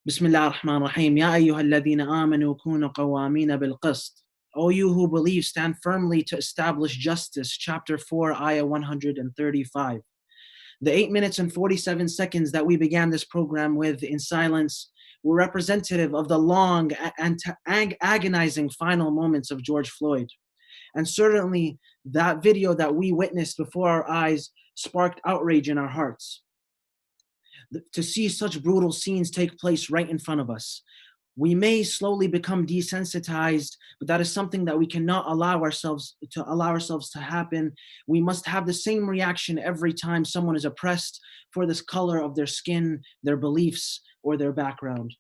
بسم الله الرحمن الرحيم. يا أيها الذين آمنوا كونوا قوامين بالقسط. O you who believe, stand firmly to establish justice. Chapter 4, Ayah 135. The 8 minutes and 47 seconds that we began this program with in silence were representative of the long and agonizing final moments of George Floyd. And certainly that video that we witnessed before our eyes sparked outrage in our hearts. To see such brutal scenes take place right in front of us. We may slowly become desensitized, but that is something that we cannot allow ourselves to happen. We must have the same reaction every time someone is oppressed for this color of their skin, their beliefs, or their background.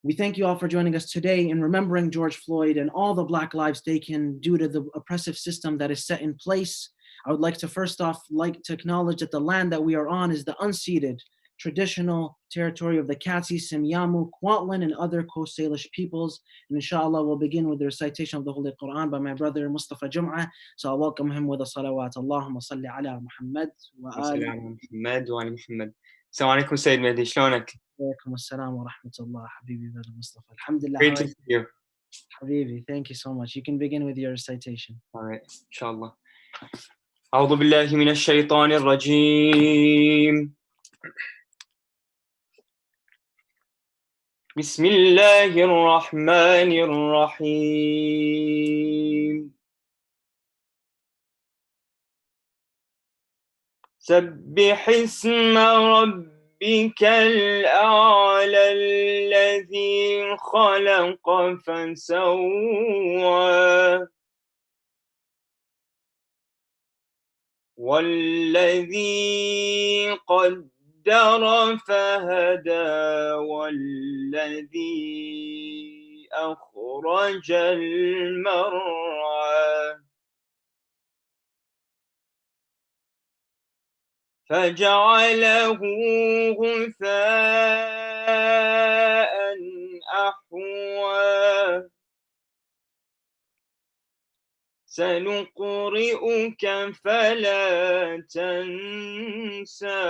We thank you all for joining us today in remembering George Floyd and all the Black lives taken due to the oppressive system that is set in place. I would like to first off acknowledge that the land that we are on is the unceded traditional territory of the Katsi, Semyamu, Kwantlen, and other Coast Salish peoples. And inshallah, we'll begin with the recitation of the Holy Quran by my brother Mustafa Jum'ah. So I'll welcome him with a salawat. Allahumma salli ala Muhammad wa ali. محمد وعلى محمد. السلام عليكم سيد مهدي، شلونك؟ Alaikum assalam wa rahmatullah, Habibi brother Mustafa. Alhamdulillah. Great to see you. Habibi, thank you so much. You can begin with your recitation. All right, إن شاء الله. أعوذ بالله من الشيطان الرجيم. بسم الله الرحمن الرحيم. سبح اسم ربك الأعلى الذي خلق فسوى والذي قدر فهدى والذي أخرج المرعى فجعله غثاء أحوى سنقرئك فلا تنسى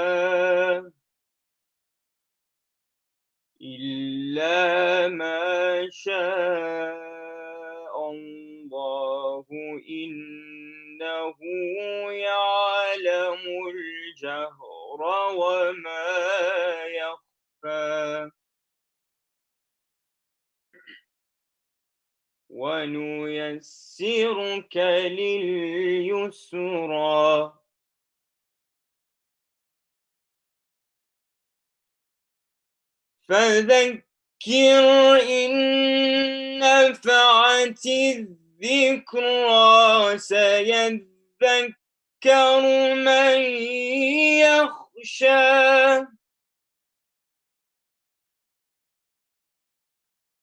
إلا ما شاء الله إنه يعلم الجهر وما يخفى ونيسرك لليسرى فذكر إن نفعت الذكرى سيذكر من يخشى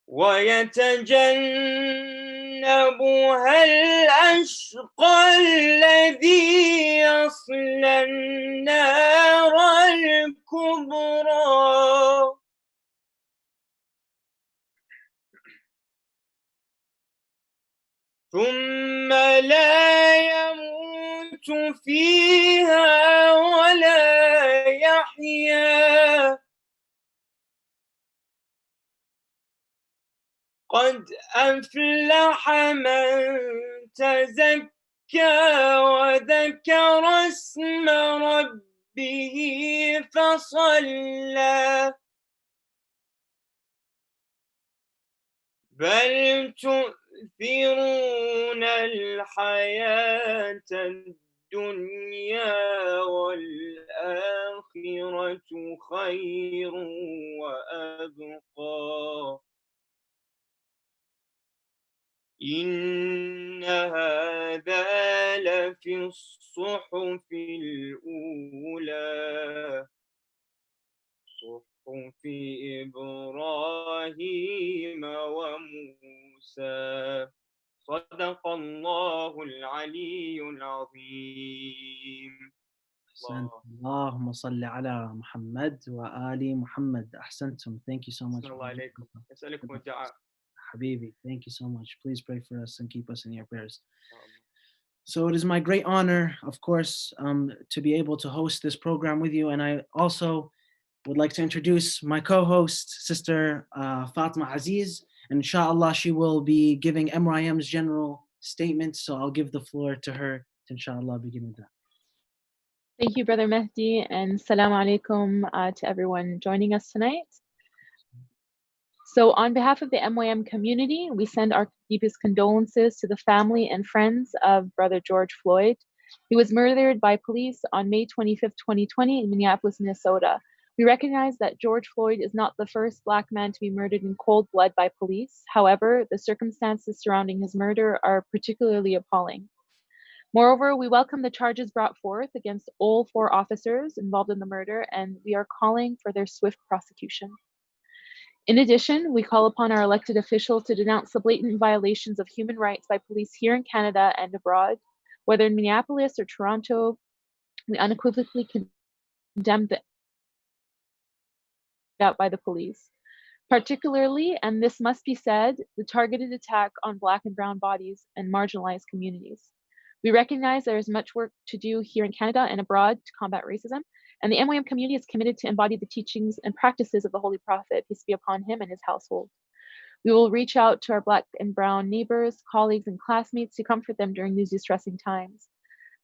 ويتجنبها الأشقى الذي يصلى النار الكبرى ثم لا يموت فيها ولا يحيا قد أفلح من تزكى وذكر اسم ربه فصلى بل تؤثرون الحياة الدنيا والآخرة خير وأبقى إن هذا لفي الصحف الأولى صحف إبراهيم وموسى صدق الله العلي العظيم. اللهم صل على محمد وآل محمد. أحسنتم. Thank you so much. الله عليكم. أسألكم الدعاء. Habibi, thank you so much. Please pray for us and keep us in your prayers. So it is my great honor, of course, to be able to host this program with you. And I also would like to introduce my co-host, Sister Fatma Aziz. And inshallah, she will be giving MYM's general statement. So I'll give the floor to her to inshallah begin with that. Thank you, Brother Mehdi, and salam alaikum to everyone joining us tonight. So on behalf of the MYM community, we send our deepest condolences to the family and friends of Brother George Floyd. He was murdered by police on May 25th, 2020 in Minneapolis, Minnesota. We recognize that George Floyd is not the first Black man to be murdered in cold blood by police. However, the circumstances surrounding his murder are particularly appalling. Moreover, we welcome the charges brought forth against all 4 officers involved in the murder, and we are calling for their swift prosecution. In addition, we call upon our elected officials to denounce the blatant violations of human rights by police here in Canada and abroad. Whether in Minneapolis or Toronto, we unequivocally condemn the out by the police. Particularly, and this must be said, the targeted attack on Black and Brown bodies and marginalized communities. We recognize there is much work to do here in Canada and abroad to combat racism, and the MYM community is committed to embody the teachings and practices of the Holy Prophet, peace be upon him and his household. We will reach out to our Black and Brown neighbors, colleagues, and classmates to comfort them during these distressing times.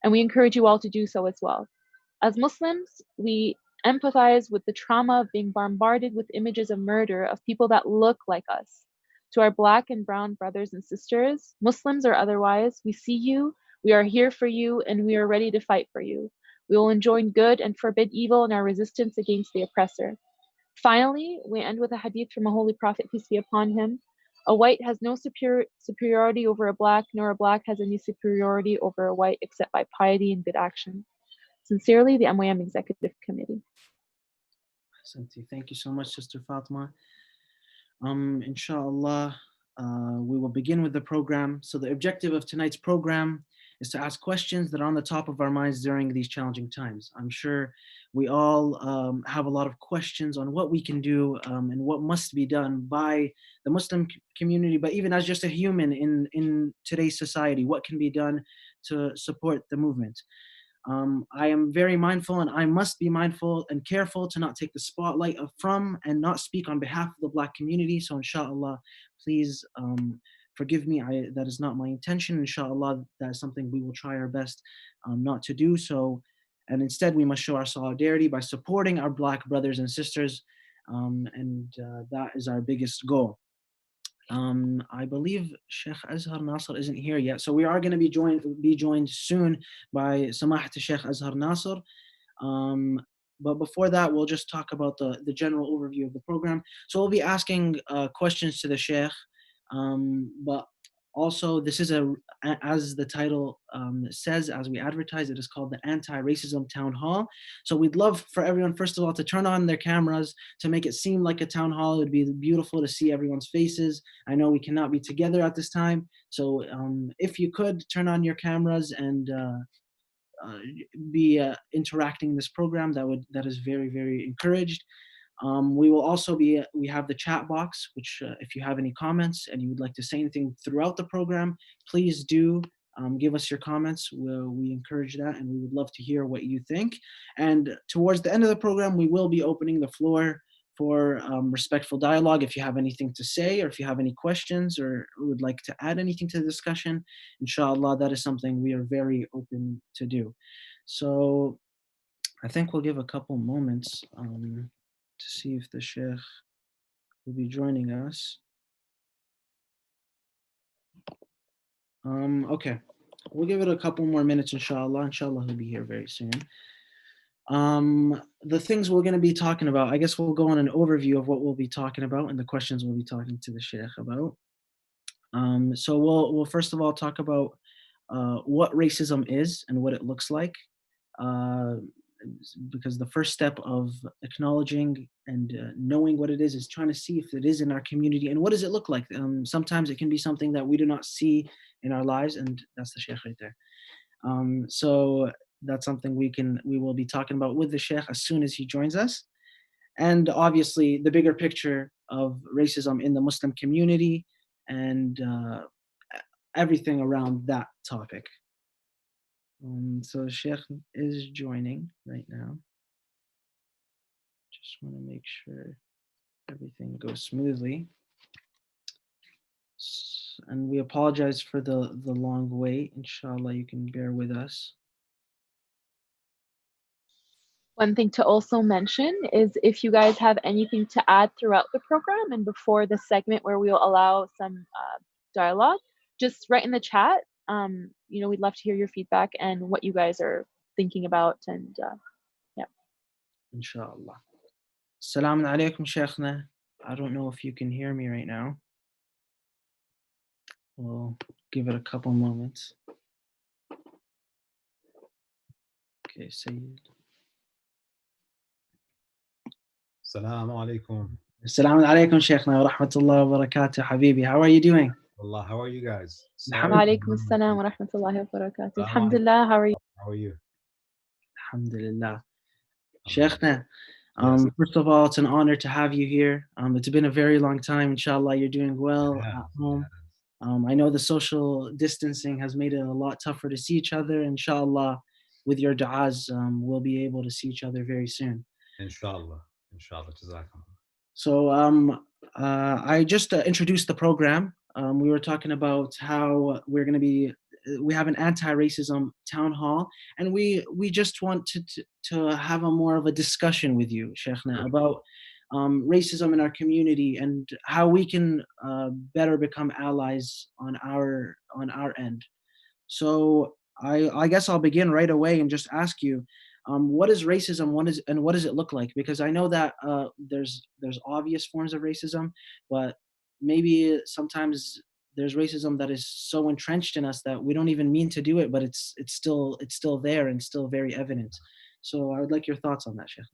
And we encourage you all to do so as well. As Muslims, we empathize with the trauma of being bombarded with images of murder of people that look like us. To our Black and Brown brothers and sisters, Muslims or otherwise, we see you, we are here for you, and we are ready to fight for you. We will enjoin good and forbid evil in our resistance against the oppressor. Finally, we end with a hadith from a holy prophet, peace be upon him. A white has no superiority over a Black, nor a Black has any superiority over a white except by piety and good action. Sincerely, the MYM Executive Committee. Thank you so much, Sister Fatma. Inshallah, we will begin with the program. So the objective of tonight's program is to ask questions that are on the top of our minds during these challenging times. I'm sure we all have a lot of questions on what we can do and what must be done by the Muslim community, but even as just a human in today's society, what can be done to support the movement. I am very mindful, and I must be mindful and careful to not take the spotlight from and not speak on behalf of the Black community. So inshallah, please forgive me. That is not my intention. Inshallah, that is something we will try our best not to do so. And instead, we must show our solidarity by supporting our Black brothers and sisters. And that is our biggest goal. I believe Sheikh Azhar Nasser isn't here yet, so we are going to be joined soon by Samahat Sheikh Azhar Nasser. But before that, we'll just talk about the general overview of the program. So we'll be asking questions to the Sheikh, but also this is as the title says, as we advertise, it is called the Anti-Racism Town Hall. So we'd love for everyone, first of all, to turn on their cameras to make it seem like a town hall. It would be beautiful to see everyone's faces. I know we cannot be together at this time, so if you could turn on your cameras and be interacting in this program, that is very, very encouraged. We will also we have the chat box, which if you have any comments and you would like to say anything throughout the program, please do give us your comments. We encourage that, and we would love to hear what you think. And towards the end of the program, we will be opening the floor for respectful dialogue. If you have anything to say, or if you have any questions, or would like to add anything to the discussion, inshallah, that is something we are very open to do. So I think we'll give a couple moments to see if the Sheikh will be joining us. Okay, we'll give it a couple more minutes, inshallah. Inshallah, he'll be here very soon. The things we're going to be talking about, I guess we'll go on an overview of what we'll be talking about and the questions we'll be talking to the Sheikh about. So we'll first of all talk about what racism is and what it looks like. Because the first step of acknowledging and knowing what it is trying to see if it is in our community and what does it look like. Sometimes it can be something that we do not see in our lives, and that's the Sheikh right there. So that's something we will be talking about with the Sheikh as soon as he joins us. And obviously the bigger picture of racism in the Muslim community and everything around that topic. So Sheikh is joining right now. Just want to make sure everything goes smoothly. And we apologize for the long wait. Inshallah, you can bear with us. One thing to also mention is if you guys have anything to add throughout the program and before the segment where we'll allow some dialogue, just write in the chat. You know, we'd love to hear your feedback and what you guys are thinking about. And yeah. Inshallah. Assalamu alaikum, Sheikhna. I don't know if you can hear me right now. We'll give it a couple moments. Okay, Sayyid. Assalamu alaikum. Assalamu alaikum, Sheikhna wa rahmatullahi wa barakatuh, Habibi. How are you doing? Allah, how are you guys? Wa alaikum assalam wa rahmatullahi wa barakatuh. Alhamdulillah, how are you? How are you? Alhamdulillah. Sheikhna, Yes. first of all, it's an honor to have you here. It's been a very long time. Inshallah, you're doing well at home. I know the social distancing has made it a lot tougher to see each other. Inshallah, with your du'as, we'll be able to see each other very soon. Inshallah. Inshallah. Jazakallah. So I just introduced the program. We were talking about how we have an anti-racism town hall, and we just want to have a more of a discussion with you, Sheikhna, about racism in our community and how we can better become allies on our end. So I guess I'll begin right away and just ask you, what is racism? What does it look like? Because I know that there's obvious forms of racism, but maybe sometimes there's racism that is so entrenched in us that we don't even mean to do it, but it's still there and still very evident. So I would like your thoughts on that, Sheikh.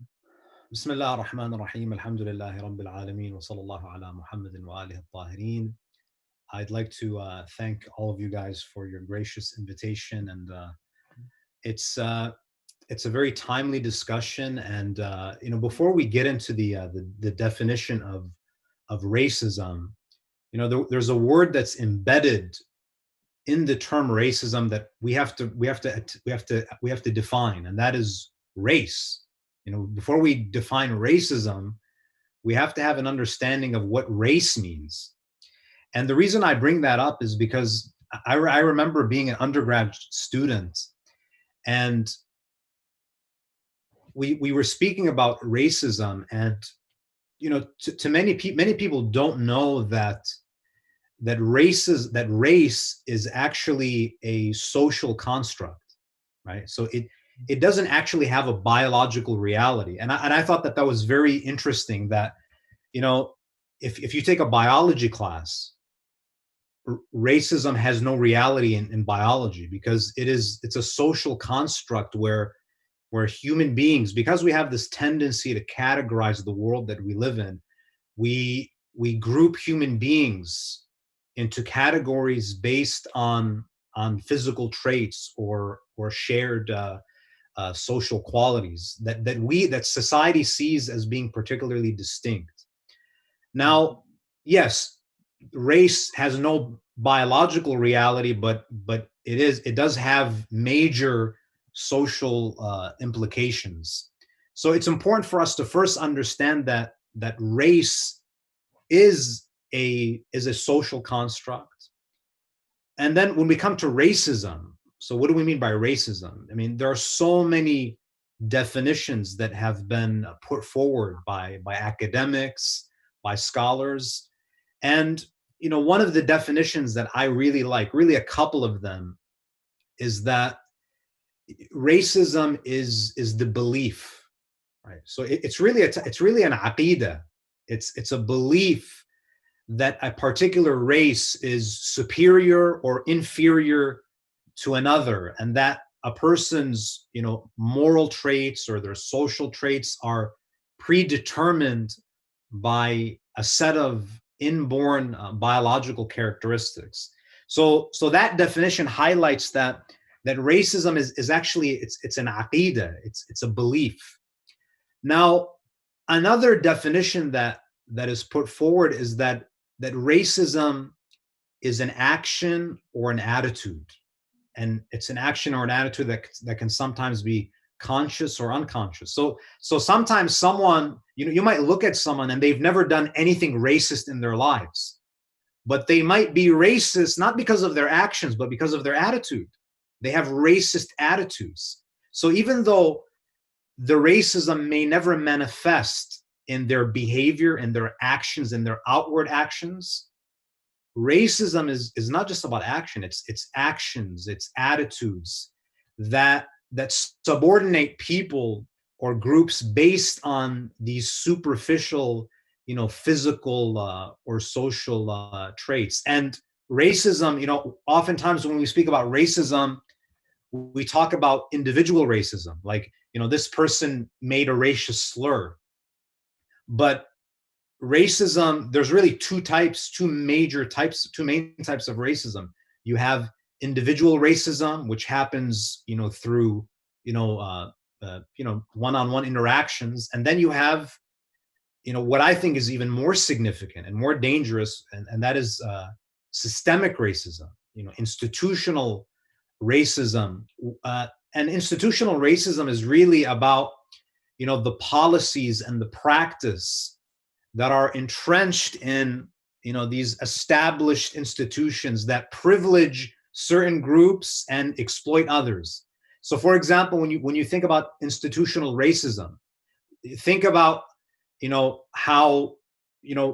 Bismillah ar-Rahman ar-Rahim. Alhamdulillahi Rabbil Alameen. Wa sallallahu ala Muhammadin wa alihi al-Tahirin. I'd like to thank all of you guys for your gracious invitation, and it's a very timely discussion. And you know, before we get into the definition of racism, you know, there's a word that's embedded in the term racism that we have to define, and that is race. You know, before we define racism, we have to have an understanding of what race means. And the reason I bring that up is because I remember being an undergrad student, and we were speaking about racism, and you know, to many people don't know that race is actually a social construct, right? So it doesn't actually have a biological reality. And I thought that was very interesting, that, you know, if you take a biology class, racism has no reality in biology, because it's a social construct where human beings, because we have this tendency to categorize the world that we live in, we group human beings into categories based on physical traits or shared social qualities that society sees as being particularly distinct. Now, yes, race has no biological reality, but it does have major social implications. So it's important for us to first understand that race is a social construct. And then when we come to racism, so what do we mean by racism? I mean, there are so many definitions that have been put forward by academics, by scholars. And, you know, one of the definitions that I really like, really a couple of them, is that racism is the belief, right? So it's really an aqidah. It's a belief that a particular race is superior or inferior to another, and that a person's, you know, moral traits or their social traits are predetermined by a set of inborn biological characteristics. So that definition highlights that racism is actually it's an aqidah, it's a belief. Now, another definition that is put forward is that racism is an action or an attitude, and it's an action or an attitude that can sometimes be conscious or unconscious. So sometimes someone, you might look at someone and they've never done anything racist in their lives, but they might be racist not because of their actions, but because of their attitude. They have racist attitudes. So even though the racism may never manifest in their behavior and their actions and their outward actions, racism is not just about action. It's actions, it's attitudes that subordinate people or groups based on these superficial, physical or social traits. And racism, oftentimes when we speak about racism, we talk about individual racism, like, this person made a racist slur. But racism, there's really two main types of racism. You have individual racism, which happens, through, one-on-one interactions. And then you have, what I think is even more significant and more dangerous, and that is systemic racism, institutional racism. And institutional racism is really about, the policies and the practice that are entrenched in, these established institutions that privilege certain groups and exploit others. So, for example, when you think about institutional racism, think about, how,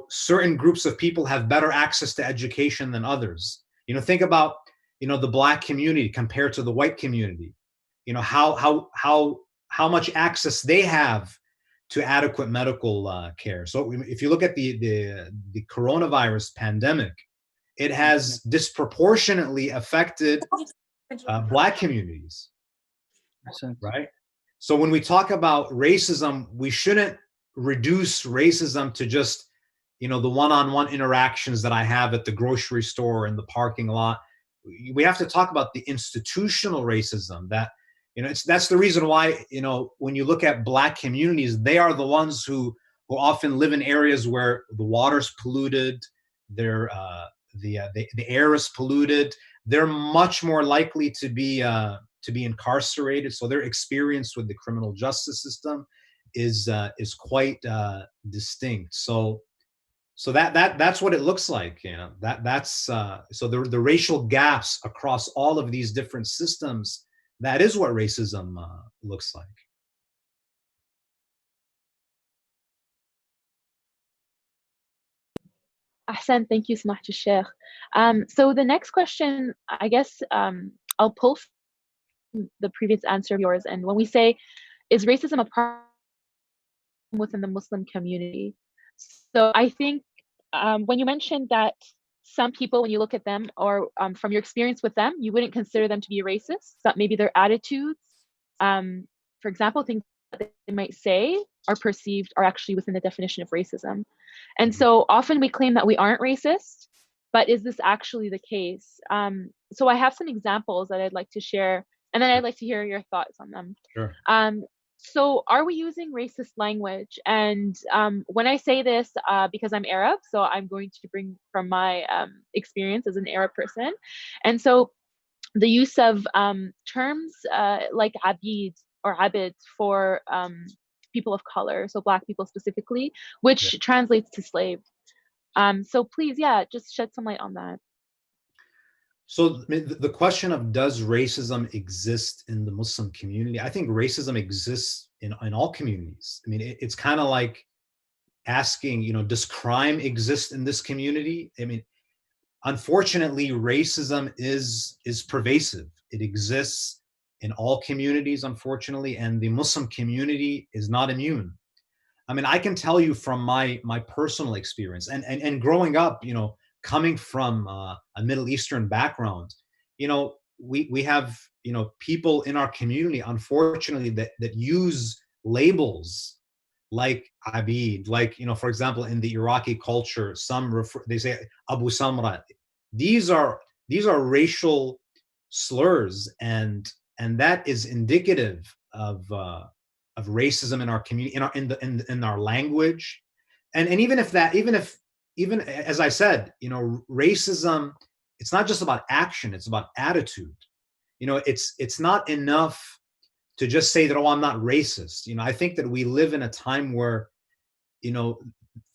certain groups of people have better access to education than others. Think about, the Black community compared to the white community. How much access they have to adequate medical care. So if you look at the coronavirus pandemic, it has disproportionately affected Black communities, right? So when we talk about racism, we shouldn't reduce racism to just, the one-on-one interactions that I have at the grocery store in the parking lot. We have to talk about the institutional racism that, that's the reason why, when you look at Black communities, they are the ones who often live in areas where the water's polluted, the air is polluted. They're much more likely to be incarcerated. So their experience with the criminal justice system is quite distinct. So that's what it looks like. That's so the racial gaps across all of these different systems. That is what racism looks like. Ahsan, thank you so much, Sheikh. So the next question, I guess I'll pull from the previous answer of yours. And when we say, is racism a problem within the Muslim community? So I think when you mentioned that some people, when you look at them or from your experience with them, you wouldn't consider them to be racist, but maybe their attitudes, for example, things that they might say are perceived are actually within the definition of racism. And so often we claim that we aren't racist, but is this actually the case? So I have some examples that I'd like to share, and then I'd like to hear your thoughts on them. Sure. So are we using racist language? And when I say this, because I'm Arab, so I'm going to bring from my experience as an Arab person. And so the use of terms like abid or abid for people of color, so Black people specifically, which translates to slave. So please, just shed some light on that. So the question of does racism exist in the Muslim community? I think racism exists in all communities. I mean, it's kind of like asking, does crime exist in this community? I mean, unfortunately, racism is pervasive. It exists in all communities, unfortunately, and the Muslim community is not immune. I mean, I can tell you from my personal experience and growing up, coming from a Middle Eastern background, we have, people in our community, unfortunately, that use labels like abid, like, for example, in the Iraqi culture, they say Abu Samra. These are racial slurs, and that is indicative of racism in our community, in our language, and even as I said, racism, it's not just about action, it's about attitude. It's not enough to just say that, oh, I'm not racist. You know, I think that we live in a time where, you know,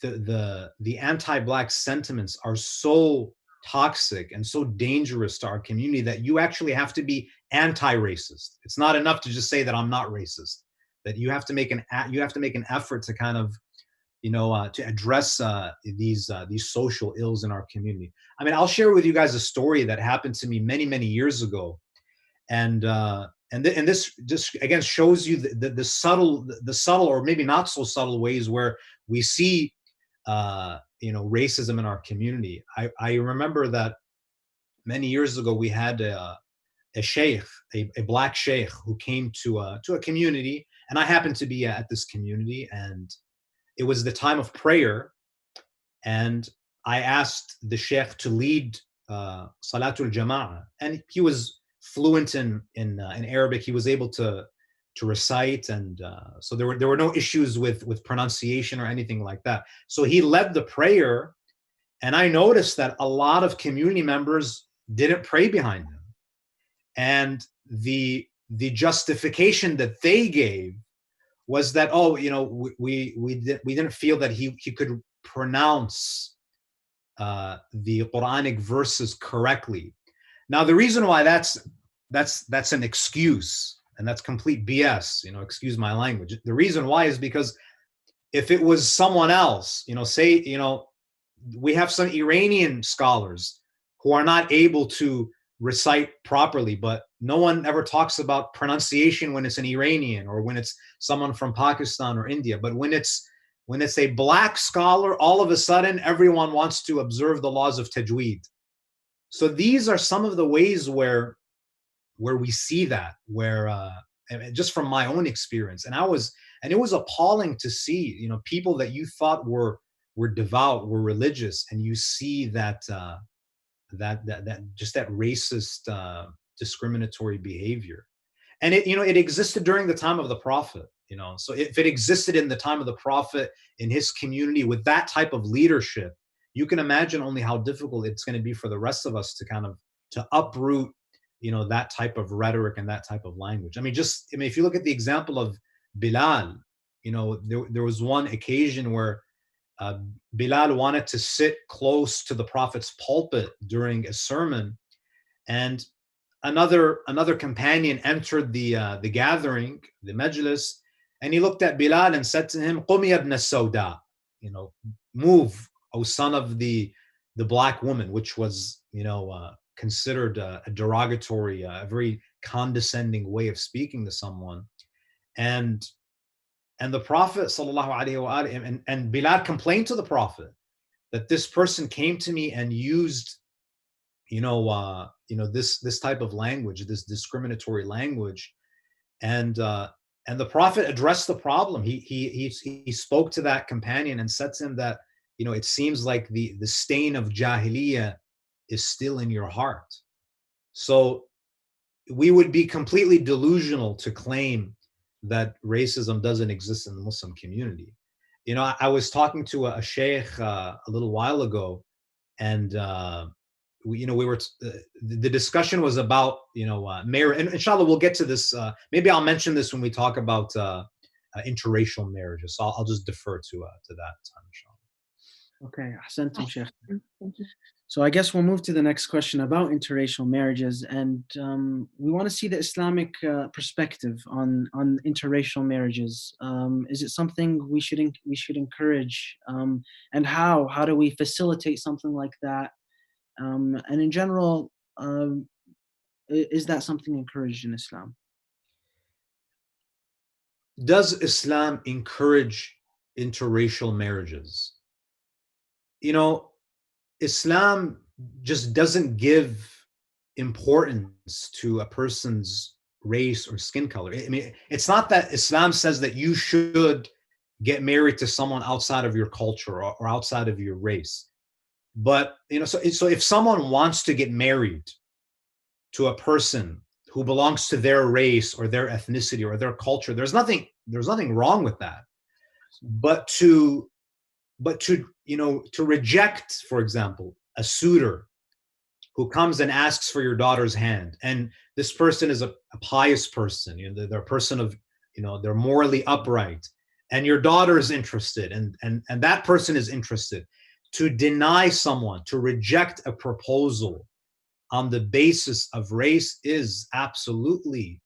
the anti-Black sentiments are so toxic and so dangerous to our community that you actually have to be anti-racist. It's not enough to just say that I'm not racist. That you have to make an effort to kind of, you know, to address these social ills in our community. I mean, I'll share with you guys a story that happened to me many years ago, and this just again shows you the subtle or maybe not so subtle ways where we see you know, racism in our community. I remember that many years ago we had a sheikh, a Black sheikh, who came to a community, and I happened to be at this community, and it was the time of prayer, and I asked the sheikh to lead Salatul Jama'ah, and he was fluent in Arabic. He was able to recite, and so there were no issues with pronunciation or anything like that. So he led the prayer, and I noticed that a lot of community members didn't pray behind him, and the justification that they gave was that, oh, you know, we didn't feel that he could pronounce the Quranic verses correctly. Now, the reason why that's an excuse, and that's complete BS, you know, excuse my language. The reason why is because if it was someone else, you know, say, you know, we have some Iranian scholars who are not able to recite properly, but no one ever talks about pronunciation when it's an Iranian or when it's someone from Pakistan or India. But when it's a Black scholar, all of a sudden everyone wants to observe the laws of tajweed. So these are some of the ways where we see that, where just from my own experience, and it was appalling to see, you know, people that you thought were devout, were religious, and you see that just that racist, discriminatory behavior. And it existed during the time of the Prophet, you know. So if it existed in the time of the Prophet in his community with that type of leadership, you can imagine only how difficult it's going to be for the rest of us to uproot, you know, that type of rhetoric and that type of language. I mean, if you look at the example of Bilal, you know, there was one occasion where Bilal wanted to sit close to the Prophet's pulpit during a sermon, and another companion entered the gathering, the majlis, and he looked at Bilal and said to him, "Qum ya ibn as-Sawda," you know, move, O son of the Black woman, which was, you know, considered a derogatory, a very condescending way of speaking to someone. And the Prophet sallallahu alaihi wasallam, and Bilal complained to the Prophet that this person came to me and used, you know, this type of language, this discriminatory language, and the Prophet addressed the problem. He spoke to that companion and said to him that, you know, it seems like the stain of Jahiliyyah is still in your heart. So we would be completely delusional to claim that racism doesn't exist in the Muslim community. You know, I was talking to a sheikh a little while ago, and we were the discussion was about, you know, marriage, and inshallah we'll get to this. Maybe I'll mention this when we talk about interracial marriages. So I'll just defer to that time, inshallah. Okay, ahsantum, Sheikh. Thank you. So I guess we'll move to the next question about interracial marriages, and we want to see the Islamic perspective on interracial marriages. Is it something we should encourage, and how do we facilitate something like that? And in general, is that something encouraged in Islam? Does Islam encourage interracial marriages? You know, Islam just doesn't give importance to a person's race or skin color. I mean, it's not that Islam says that you should get married to someone outside of your culture or outside of your race. But, you know, so if someone wants to get married to a person who belongs to their race or their ethnicity or their culture, there's nothing wrong with that. But to you know, to reject, for example, a suitor who comes and asks for your daughter's hand, and this person is a pious person, they're a person of, they're morally upright, and your daughter is interested, and that person is interested, to deny someone, to reject a proposal on the basis of race is absolutely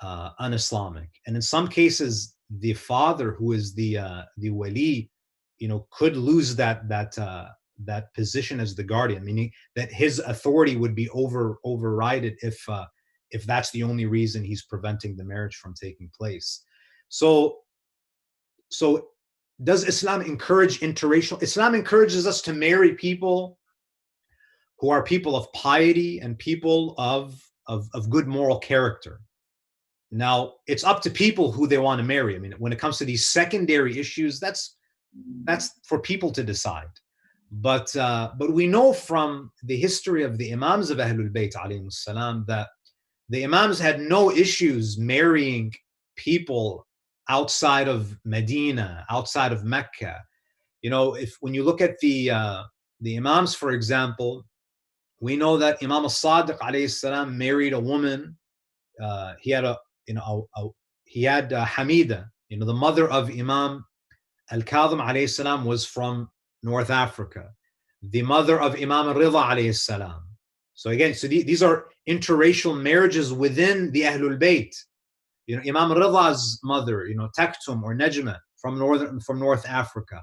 un-Islamic. And in some cases, the father, who is the wali, could lose that position as the guardian, meaning that his authority would be overridden if that's the only reason he's preventing the marriage from taking place. So does Islam encourage interracial? Islam encourages us to marry people who are people of piety and people of good moral character. Now, it's up to people who they want to marry. I mean, when it comes to these secondary issues, that's for people to decide. But we know from the history of the Imams of Ahlul Bayt alayhim salam that the Imams had no issues marrying people outside of Medina, outside of Mecca. When you look at the Imams, for example, we know that Imam al-Sadiq alayhi salam married a woman. He had Hamida, the mother of Imam al-Kadhim alayhi salam was from North Africa. The mother of Imam al-Rida alayhi salam. So again, these are interracial marriages within the Ahlul Bayt. Imam al-Rida's mother, Taktum or Najma from North Africa.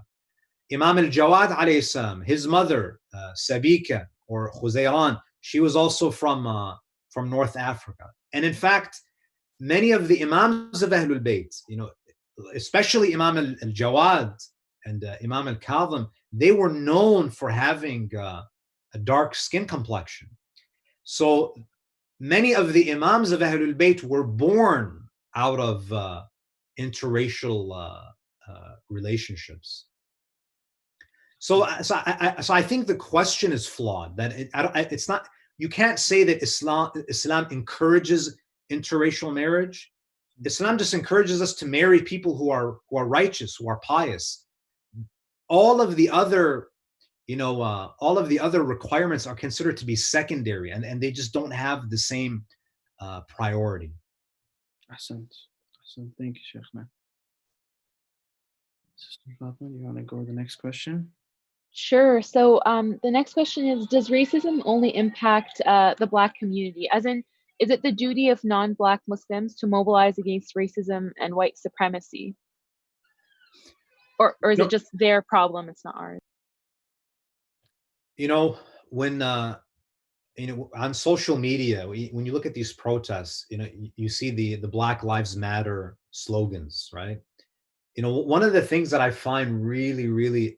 Imam al-Jawad alayhi salam, his mother, Sabika or Khuzayran, she was also from North Africa. And in fact, many of the Imams of Ahlul Bayt, especially Imam al-Jawad and Imam al-Kadhim, they were known for having a dark skin complexion. So many of the Imams of Ahlul Bayt were born out of interracial relationships. So I think the question is flawed. That it's not. You can't say that Islam encourages interracial marriage. Islam just encourages us to marry people who are righteous, who are pious. All of the other, requirements are considered to be secondary, and they just don't have the same priority. Ahsant. Thank you, Sheikh. Sister Fatima, do you want to go to the next question? Sure. So the next question is, does racism only impact the Black community? As in, is it the duty of non-Black Muslims to mobilize against racism and white supremacy? Or is it just their problem, it's not ours? When on social media, when you look at these protests, you see the Black Lives Matter slogans, right? One of the things that I find really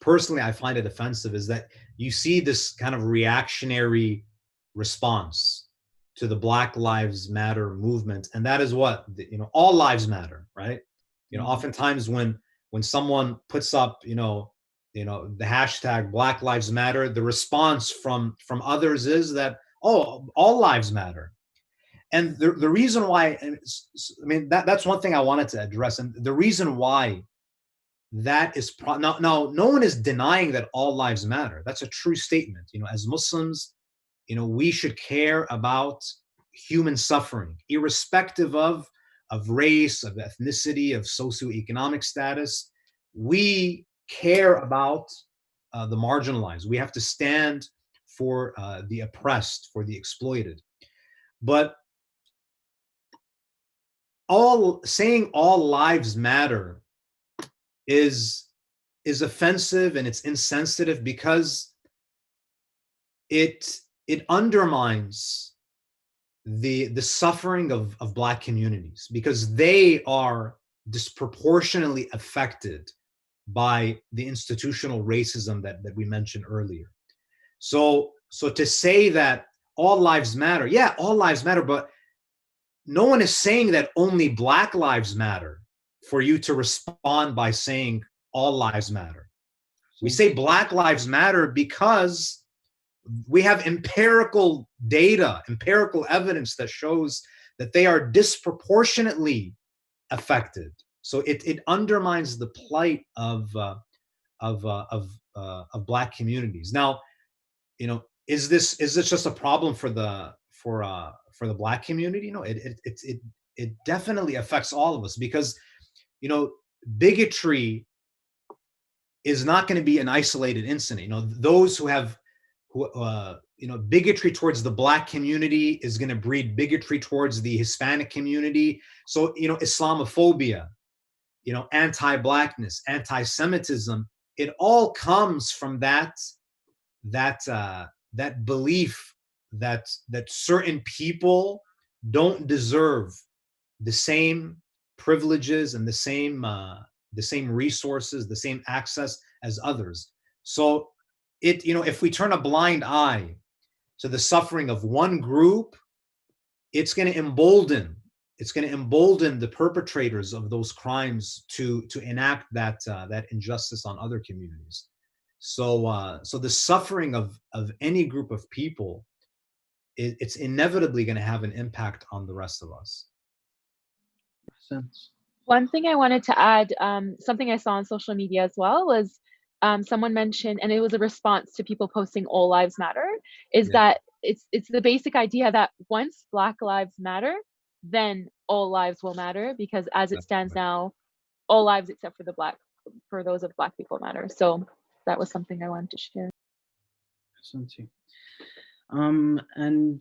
personally, I find it offensive, is that you see this kind of reactionary response to the Black Lives Matter movement, and that is what all lives matter, right? Oftentimes when someone puts up the hashtag Black Lives Matter, the response from others is that, oh, all lives matter. And the reason why, that's one thing I wanted to address, and the reason why that is now no one is denying that all lives matter. That's a true statement. As Muslims, we should care about human suffering, irrespective of race, of ethnicity, of socioeconomic status. We care about the marginalized. We have to stand for the oppressed, for the exploited. But saying all lives matter is offensive, and it's insensitive, because it undermines the suffering of Black communities, because they are disproportionately affected by the institutional racism that we mentioned earlier. So to say that all lives matter, yeah, all lives matter, but no one is saying that only Black lives matter for you to respond by saying all lives matter. We say Black lives matter because we have empirical data, empirical evidence that shows that they are disproportionately affected. So it undermines the plight of Black communities. Now, is this just a problem for the Black community? No, it definitely affects all of us, because bigotry is not going to be an isolated incident. Those who have bigotry towards the Black community is going to breed bigotry towards the Hispanic community. So Islamophobia, anti-Blackness, anti-Semitism, it all comes from that belief that certain people don't deserve the same privileges and the same resources, the same access as others. So if we turn a blind eye to the suffering of one group, it's going to embolden the perpetrators of those crimes to enact that injustice on other communities. So the suffering of any group of people, it's inevitably going to have an impact on the rest of us. Sense. One thing I wanted to add, something I saw on social media as well, was someone mentioned, and it was a response to people posting "All Lives Matter," is that it's the basic idea that once Black lives matter, then all lives will matter, because as it stands now, all lives except for those of Black people matter. So that was something I wanted to share. And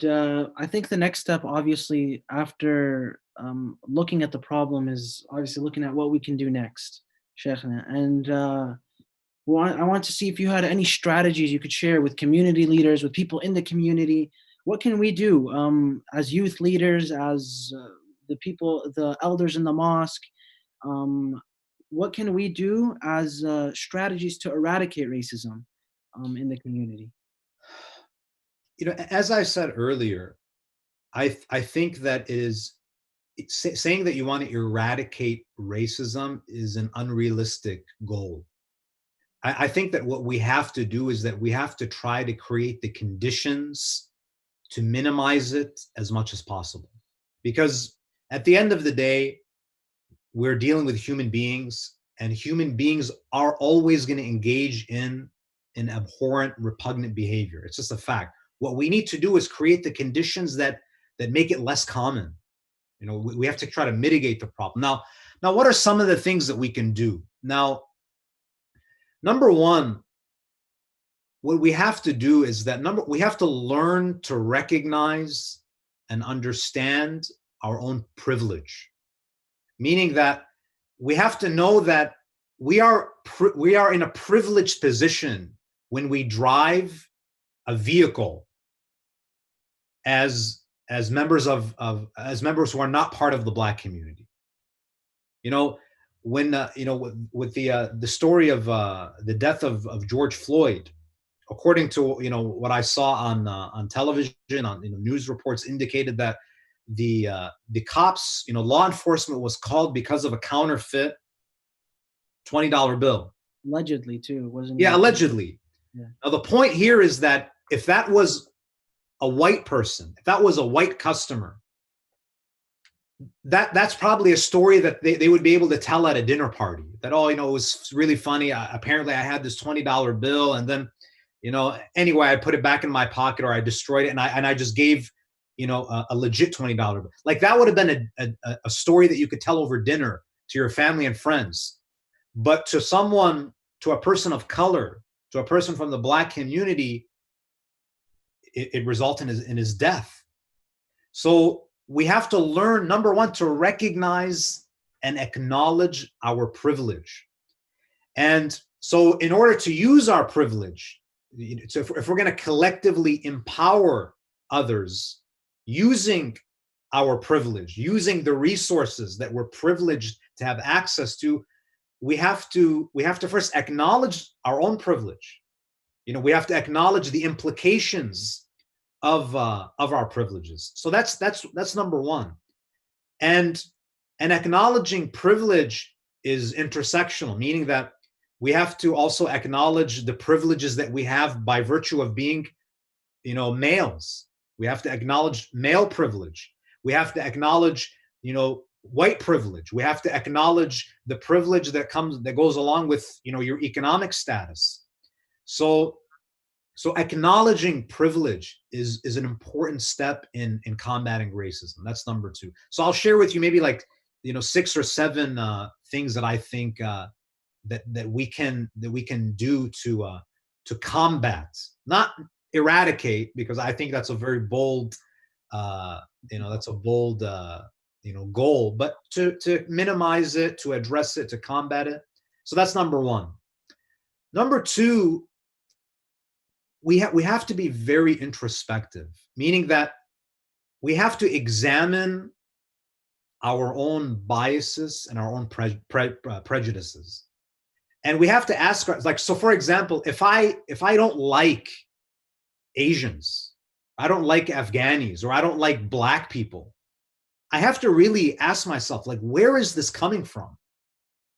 I think the next step, obviously, after looking at the problem, is obviously looking at what we can do next, Sheikhna. And I want to see if you had any strategies you could share with community leaders, with people in the community. What can we do as youth leaders, as the elders in the mosque? What can we do as strategies to eradicate racism in the community? As I said earlier, I think that saying that you want to eradicate racism is an unrealistic goal. I think that what we have to do is that we have to try to create the conditions to minimize it as much as possible. Because at the end of the day, we're dealing with human beings, and human beings are always going to engage in an abhorrent, repugnant behavior. It's just a fact. What we need to do is create the conditions that make it less common. We have to try to mitigate the problem. Now, what are some of the things that we can do? Now, number one, what we have to do is we have to learn to recognize and understand our own privilege. Meaning that we have to know that we are in a privileged position when we drive a vehicle as members who are not part of the Black community. When with the story of the death of George Floyd, according to what I saw on television, on news reports, indicated that the cops, law enforcement was called because of a counterfeit $20 bill. Allegedly, too, wasn't it? Yeah, allegedly. Yeah. Now the point here is that if that was a white person, if that was a white customer, that's probably a story that they would be able to tell at a dinner party. That, it was really funny. Apparently, I had this $20 bill, and then, anyway, I put it back in my pocket, or I destroyed it, and I just gave, a legit $20 bill. Like, that would have been a story that you could tell over dinner to your family and friends. But to a person of color, to a person from the Black community, it resulted in his death. So we have to learn, number one, to recognize and acknowledge our privilege. And so in order to use our privilege, so if we're going to collectively empower others using our privilege, using the resources that we're privileged to have access to, we have to first acknowledge our own privilege. We have to acknowledge the implications of our privileges. So that's number one. And acknowledging privilege is intersectional, meaning that we have to also acknowledge the privileges that we have by virtue of being, males. We have to acknowledge male privilege. We have to acknowledge, white privilege. We have to acknowledge the privilege that goes along with, your economic status. So So acknowledging privilege is an important step in combating racism. That's number 2. So I'll share with you maybe like 6 or 7 things that I think that we can do to combat, not eradicate, because I think that's a very bold goal, but to minimize it, to address it, to combat it. So that's number 1. Number 2, we have to be very introspective, meaning that we have to examine our own biases and our own prejudices, and we have to ask, like, so for example, if I don't like Asians, I don't like Afghanis, or I don't like Black people, I have to really ask myself, like, where is this coming from?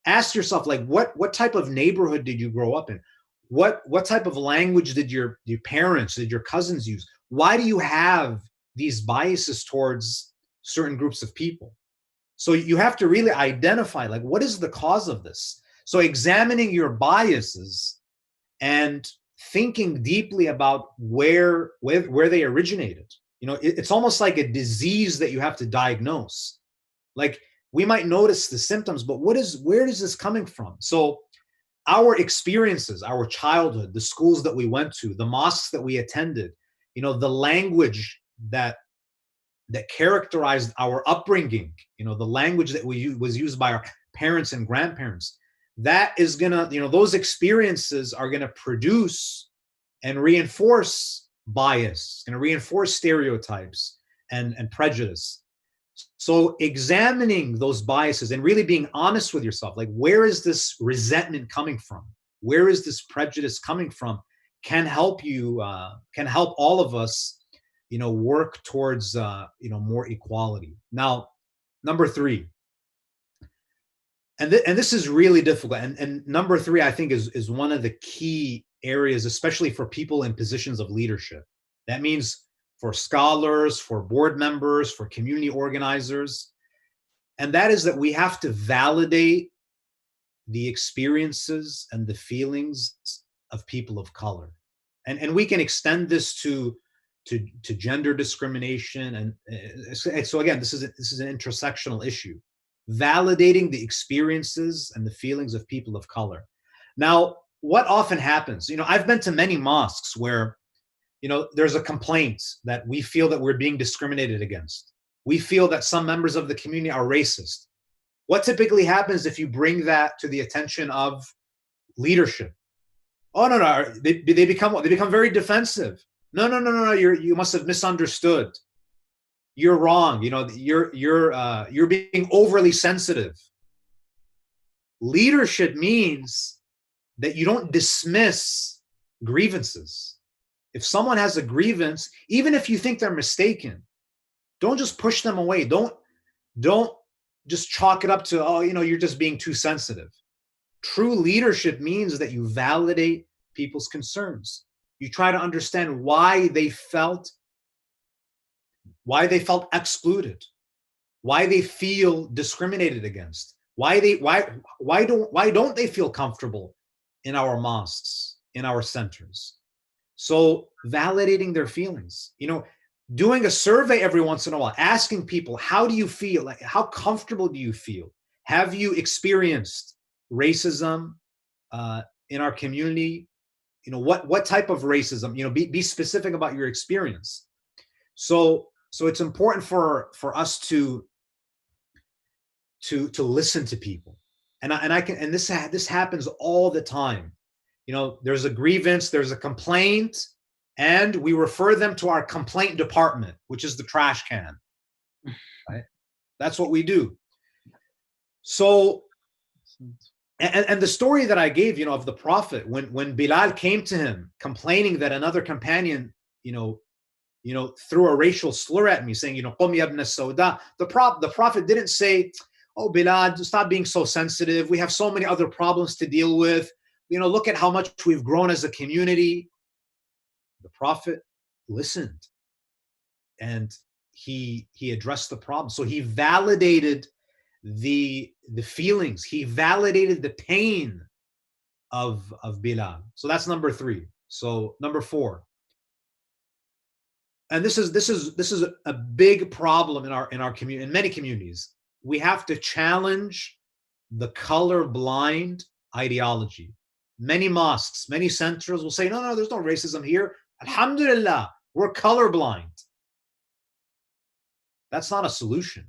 Ask yourself, like, what type of neighborhood did you grow up in? What type of language did your parents, did your cousins use? Why do you have these biases towards certain groups of people? So you have to really identify, like, what is the cause of this? So examining your biases and thinking deeply about where they originated. It's almost like a disease that you have to diagnose. Like, we might notice the symptoms, but where is this coming from? So our experiences, our childhood, the schools that we went to, the mosques that we attended, the language that characterized our upbringing, the language that was used by our parents and grandparents, that is gonna, those experiences are gonna produce and reinforce bias, gonna reinforce stereotypes and prejudice. So examining those biases and really being honest with yourself, like, where is this resentment coming from? Where is this prejudice coming from? Can help you, can help all of us, work towards, more equality. Now, number 3, and this is really difficult. And number 3, I think, is one of the key areas, especially for people in positions of leadership. That means for scholars, for board members, for community organizers. And that is that we have to validate the experiences and the feelings of people of color. And we can extend this to gender discrimination. And so again, this is an intersectional issue. Validating the experiences and the feelings of people of color. Now, what often happens, I've been to many mosques where, there's a complaint that we feel that we're being discriminated against. We feel that some members of the community are racist. What typically happens if you bring that to the attention of leadership? Oh, no, they become very defensive. No, you must have misunderstood. You're wrong. You're being overly sensitive. Leadership means that you don't dismiss grievances. If someone has a grievance, even if you think they're mistaken, don't just push them away. Don't just chalk it up to, you're just being too sensitive. True leadership means that you validate people's concerns. You try to understand why they felt excluded, why they feel discriminated against, why don't they feel comfortable in our mosques, in our centers. So validating their feelings, doing a survey every once in a while, asking people, how do you feel? Like, how comfortable do you feel? Have you experienced racism in our community? What type of racism? Be specific about your experience. So it's important for us to listen to people, and this happens all the time. There's a grievance, there's a complaint, and we refer them to our complaint department, which is the trash can. Right? That's what we do. So, and the story that I gave, of the Prophet, when Bilal came to him complaining that another companion, threw a racial slur at me, saying, "Qum ya ibn as-Sauda," the Prophet didn't say, "Oh, Bilal, stop being so sensitive. We have so many other problems to deal with. Look at how much we've grown as a community." The Prophet listened and he addressed the problem. So he validated the feelings. He validated the pain of Bilal. So that's number 3. So number 4, and this is a big problem in our community, in many communities. We have to challenge the colorblind ideology. Many mosques, many centers will say, no, there's no racism here. Alhamdulillah, we're colorblind. That's not a solution.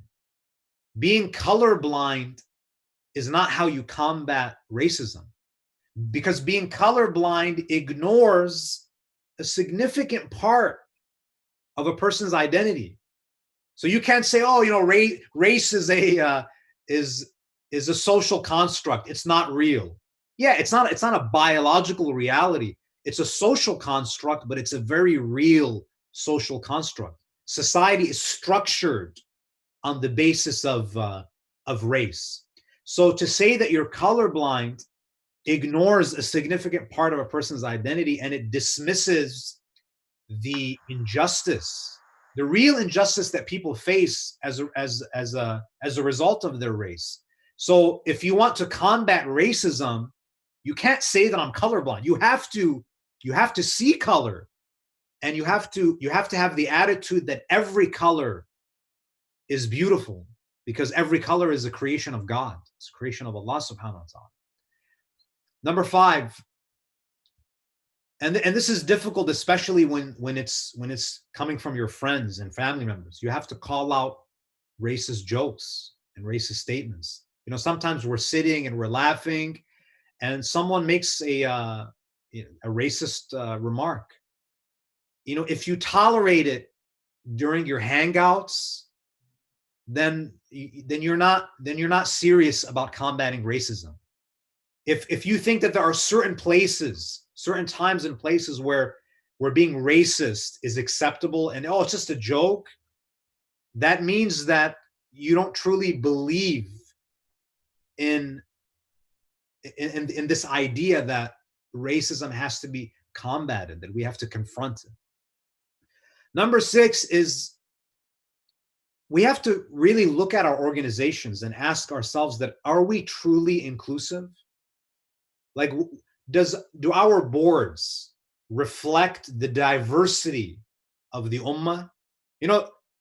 Being colorblind is not how you combat racism, because being colorblind ignores a significant part of a person's identity. So you can't say, oh, race is a social construct. It's not real. Yeah, it's not a biological reality. It's a social construct, but it's a very real social construct. Society is structured on the basis of race. So to say that you're colorblind ignores a significant part of a person's identity, and it dismisses the injustice, the real injustice that people face as a result of their race. So if you want to combat racism, you can't say that I'm colorblind. You have to see color, and you have to have the attitude that every color is beautiful, because every color is a creation of God. It's a creation of Allah subhanahu wa ta'ala. Number 5, and this is difficult, especially when it's coming from your friends and family members. You have to call out racist jokes and racist statements. Sometimes we're sitting and we're laughing, and someone makes a racist remark. If you tolerate it during your hangouts, then you're not serious about combating racism. If you think that there are certain times and places where being racist is acceptable, and it's just a joke, that means that you don't truly believe in this idea that racism has to be combated, that we have to confront it. Number 6 is, we have to really look at our organizations and ask ourselves that, are we truly inclusive? Like, do our boards reflect the diversity of the ummah?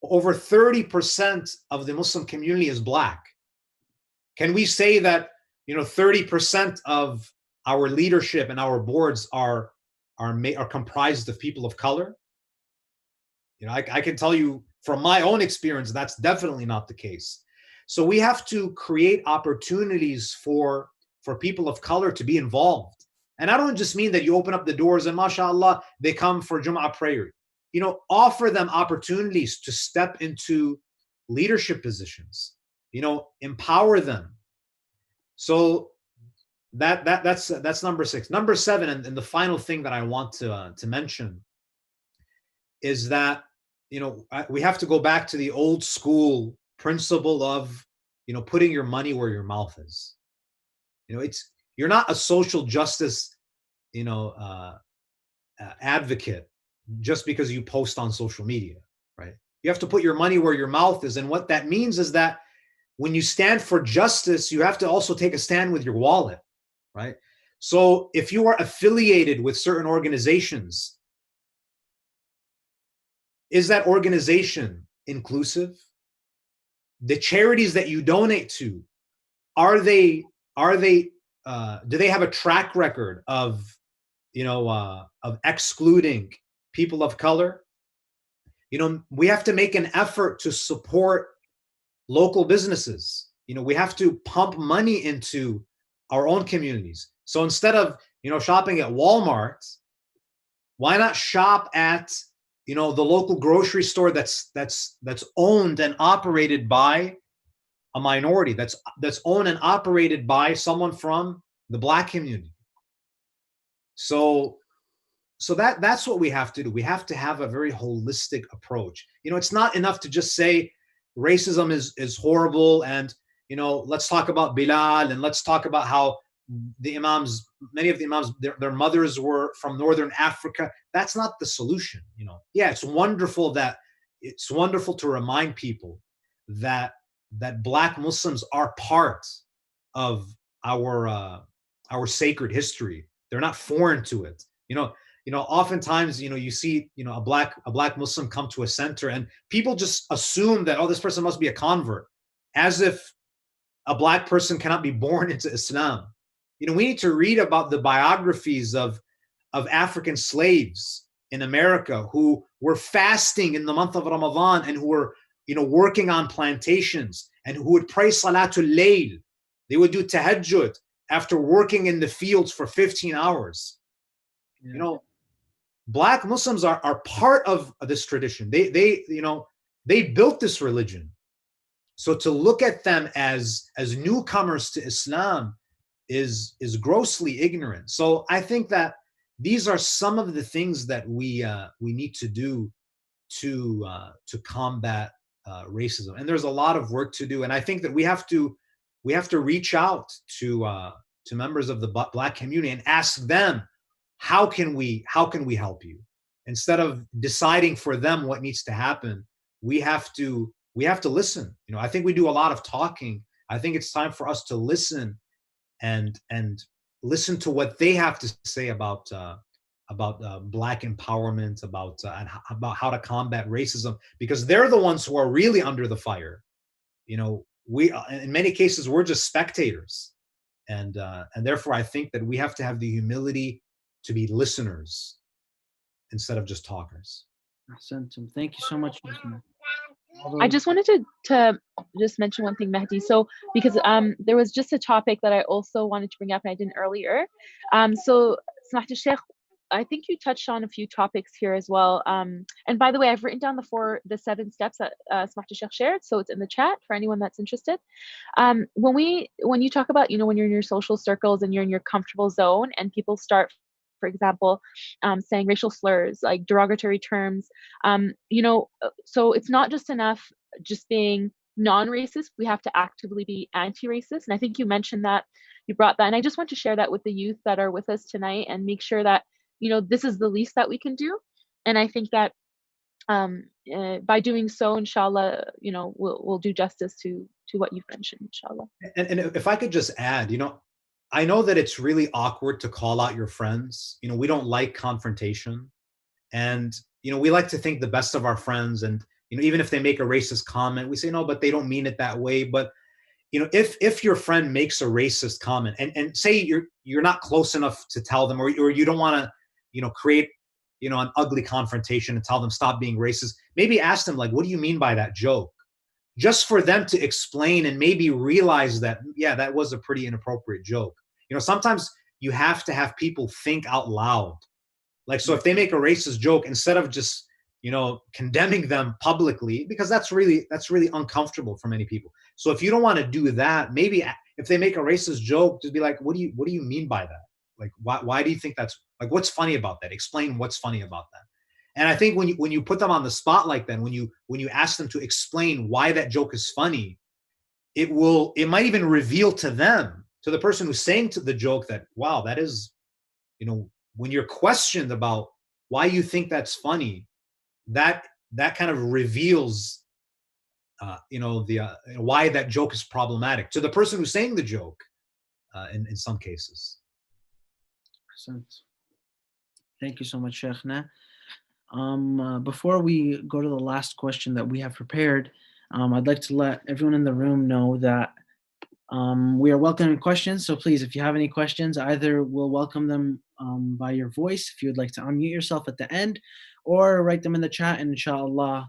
Over 30% of the Muslim community is Black. Can we say that 30% of our leadership and our boards are comprised of people of color? I can tell you from my own experience, that's definitely not the case. So we have to create opportunities for people of color to be involved. And I don't just mean that you open up the doors and mashallah, they come for Jum'ah prayer. Offer them opportunities to step into leadership positions, empower them. So that's number 6. Number 7, and the final thing that I want to mention is that, we have to go back to the old school principle of, putting your money where your mouth is. You're not a social justice, advocate just because you post on social media, right? You have to put your money where your mouth is. And what that means is that when you stand for justice, you have to also take a stand with your wallet, right? So if you are affiliated with certain organizations, is that organization inclusive? The charities that you donate to, do they have a track record of excluding people of color? We have to make an effort to support local businesses. We have to pump money into our own communities. So instead of, shopping at Walmart, why not shop at, the local grocery store that's owned and operated by a minority, that's owned and operated by someone from the Black community. So that's what we have to do. We have to have a very holistic approach. It's not enough to just say racism is horrible, and let's talk about Bilal, and let's talk about how the imams, many of the imams, their mothers were from Northern Africa. That's not the solution. Yeah, it's wonderful to remind people that Black Muslims are part of our sacred history. They're not foreign to it. oftentimes, you see, a black Muslim come to a center, and people just assume that, oh, this person must be a convert, as if a black person cannot be born into Islam. We need to read about the biographies of African slaves in America who were fasting in the month of Ramadan, and who were, working on plantations, and who would pray Salatul Layl. They would do tahajjud after working in the fields for 15 hours. Yeah. Black Muslims are part of this tradition. They built this religion. So to look at them as newcomers to Islam is grossly ignorant. So I think that these are some of the things that we need to do to combat racism. And there's a lot of work to do. And I think that we have to reach out to members of the Black community and ask them, how can we help you? Instead of deciding for them what needs to happen, we have to listen. I think we do a lot of talking. I think it's time for us to listen and listen to what they have to say about Black empowerment, about how to combat racism, because they're the ones who are really under the fire. We, in many cases, we're just spectators, and therefore I think that we have to have the humility to be listeners instead of just talkers. Thank you so much. I just wanted to just mention one thing, Mehdi. So because there was just a topic that I also wanted to bring up and I didn't earlier. So Smaht Sheikh, I think you touched on a few topics here as well. And by the way, I've written down the 7 steps that Smaht Sheikh shared, so it's in the chat for anyone that's interested. When you talk about, when you're in your social circles and you're in your comfortable zone, and people start, for example, saying racial slurs, like derogatory terms, so it's not just enough just being non-racist. We have to actively be anti-racist. And I think you mentioned that, you brought that. And I just want to share that with the youth that are with us tonight and make sure that, this is the least that we can do. And I think that by doing so, inshallah, we'll do justice to what you've mentioned, inshallah. And if I could just add, I know that it's really awkward to call out your friends. We don't like confrontation. And, we like to think the best of our friends. And, even if they make a racist comment, we say, no, but they don't mean it that way. But, if your friend makes a racist comment and say you're not close enough to tell them, or you don't want to, create, an ugly confrontation and tell them stop being racist, maybe ask them, like, what do you mean by that joke? Just for them to explain and maybe realize that, yeah, that was a pretty inappropriate joke. Sometimes you have to have people think out loud. Like, so if they make a racist joke, instead of just, condemning them publicly, because that's really uncomfortable for many people. So if you don't want to do that, maybe if they make a racist joke, just be like, what do you mean by that? Like, why do you think that's, like, what's funny about that? Explain what's funny about that. And I think when you put them on the spot like that, when you ask them to explain why that joke is funny, it might even reveal to them, to the person who's saying to the joke, that, wow, that is, when you're questioned about why you think that's funny, that kind of reveals, why that joke is problematic to the person who's saying the joke, in some cases. Thank you so much, Sheikhna. Before we go to the last question that we have prepared, I'd like to let everyone in the room know that we are welcoming questions. So please, if you have any questions, either we'll welcome them by your voice, if you would like to unmute yourself at the end, or write them in the chat, and inshallah,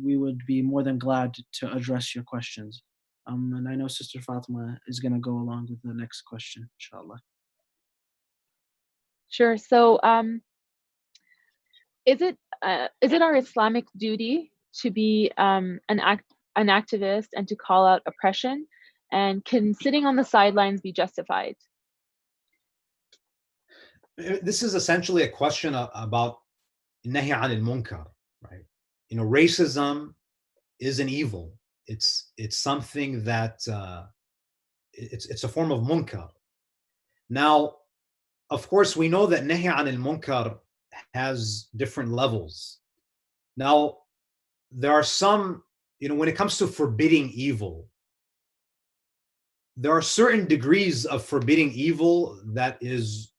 we would be more than glad to address your questions. And I know Sister Fatima is going to go along with the next question, inshallah. Sure. So is it our Islamic duty to be an activist and to call out oppression? And can sitting on the sidelines be justified? This is essentially a question about nahy anil munkar, right? Racism is an evil. It's something that it's a form of munkar. Now, of course, we know that nahy anil munkar has different levels. Now, there are some, when it comes to forbidding evil, there are certain degrees of forbidding evil that is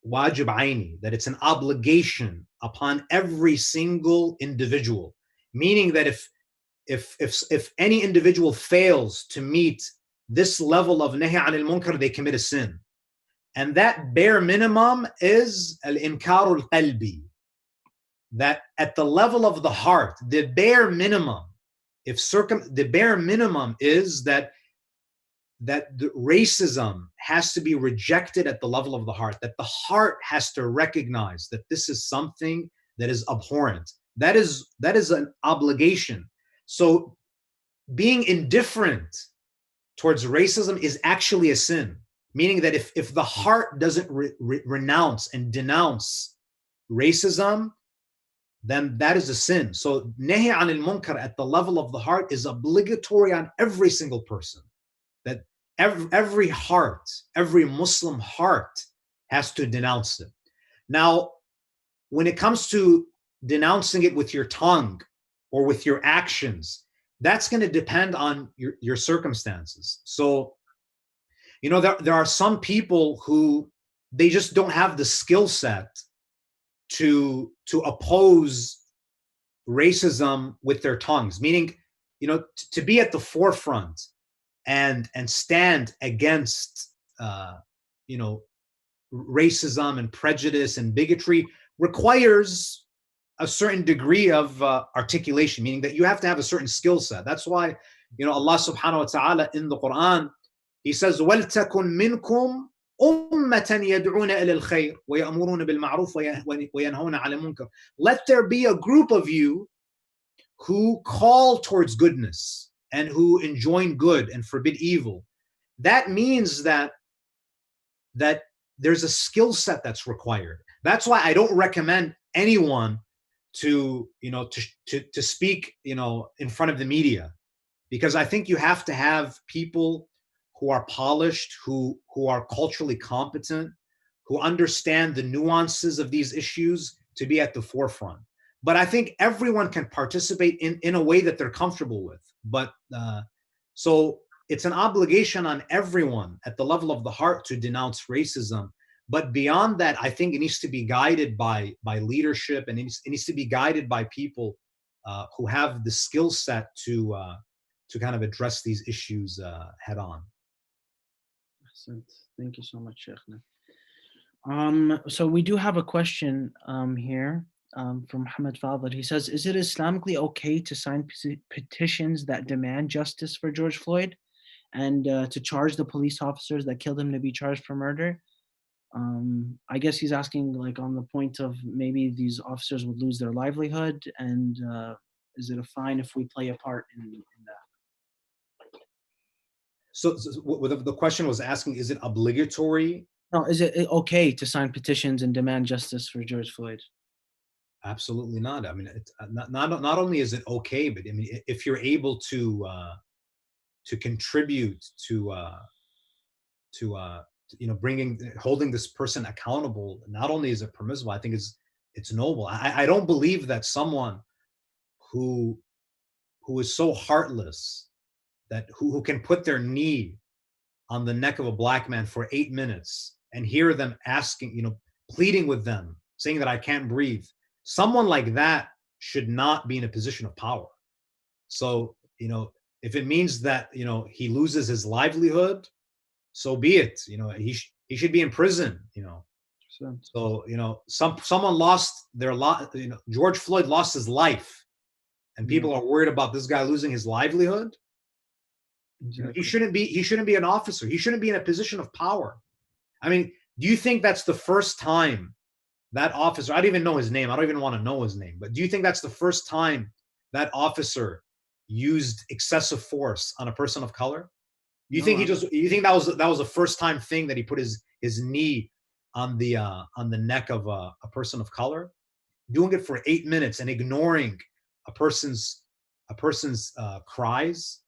wajib aini, that it's an obligation upon every single individual, meaning that if any individual fails to meet this level of nahi anil munkar, they commit a sin. And that bare minimum is al-inkarul qalbi, that at the level of the heart, the bare minimum, the bare minimum is that the racism has to be rejected at the level of the heart, that the heart has to recognize that this is something that is abhorrent. That is an obligation. So being indifferent towards racism is actually a sin, meaning that if the heart doesn't renounce and denounce racism, then that is a sin. So nahi anil munkar at the level of the heart is obligatory on every single person. That every heart, every Muslim heart has to denounce it. Now, when it comes to denouncing it with your tongue or with your actions, that's going to depend on your circumstances. So, you know, there are some people who they just don't have the skill set to oppose racism with their tongues, meaning, you know, to be at the forefront and stand against you know, racism and prejudice and bigotry requires a certain degree of articulation, meaning that you have to have a certain skill set. That's why, you know, Allah subhanahu wa ta'ala in the Quran, he says, وَلْتَكُنْ مِنْكُمْ أُمَّةً يَدْعُونَ إِلَى الْخَيْرِ وَيَأْمُرُونَ بِالْمَعْرُوفِ وَيَنْهَوْنَ عَلَى الْمُنكَرِ. Let there be a group of you who call towards goodness and who enjoin good and forbid evil. That means that there's a skill set that's required. That's why I don't recommend anyone to, you know, to speak, you know, in front of the media, because I think you have to have people who are polished, who are culturally competent, who understand the nuances of these issues to be at the forefront. But I think everyone can participate in a way that they're comfortable with. But so it's an obligation on everyone at the level of the heart to denounce racism. But beyond that, I think it needs to be guided by leadership, and it needs to be guided by people who have the skill set to kind of address these issues head on. Thank you so much, Sheikh. So we do have a question here from Muhammad Fadl. He says, is it Islamically okay to sign petitions that demand justice for George Floyd and to charge the police officers that killed him to be charged for murder? I guess he's asking, like, on the point of maybe these officers would lose their livelihood, and is it a fine if we play a part in that? So the question was asking, is it obligatory? No, is it okay to sign petitions and demand justice for George Floyd? Absolutely not. I mean, it's not only is it okay, but I mean, if you're able to contribute to you know, holding this person accountable, not only is it permissible, I think it's noble. I don't believe that someone who is so heartless, that who can put their knee on the neck of a black man for 8 minutes and hear them asking, you know, pleading with them, saying that I can't breathe. Someone like that should not be in a position of power. So, you know, if it means that, you know, he loses his livelihood, so be it. You know, he should be in prison, you know. So, you know, someone lost their life, you know, George Floyd lost his life, and people are worried about this guy losing his livelihood. Exactly. He shouldn't be an officer. He shouldn't be in a position of power. I mean, do you think that's the first time that officer, I don't even know his name, I don't even want to know his name, but do you think that's the first time that officer used excessive force on a person of color? You think that was a first time thing that he put his knee on the neck of a person of color, doing it for 8 minutes and ignoring a person's cries?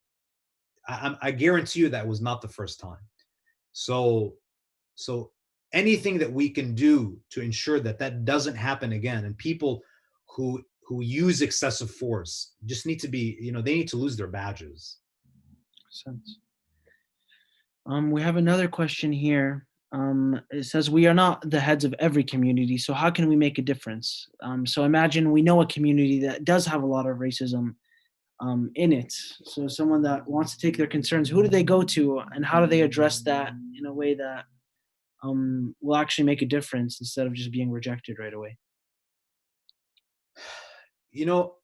I guarantee you that was not the first time. So anything that we can do to ensure that doesn't happen again, and people who use excessive force just need to be, you know, they need to lose their badges. We have another question here It says, we are not the heads of every community, so how can we make a difference? So imagine we know a community that does have a lot of racism in it. So someone that wants to take their concerns, who do they go to, and how do they address that in a way that will actually make a difference instead of just being rejected right away? You know,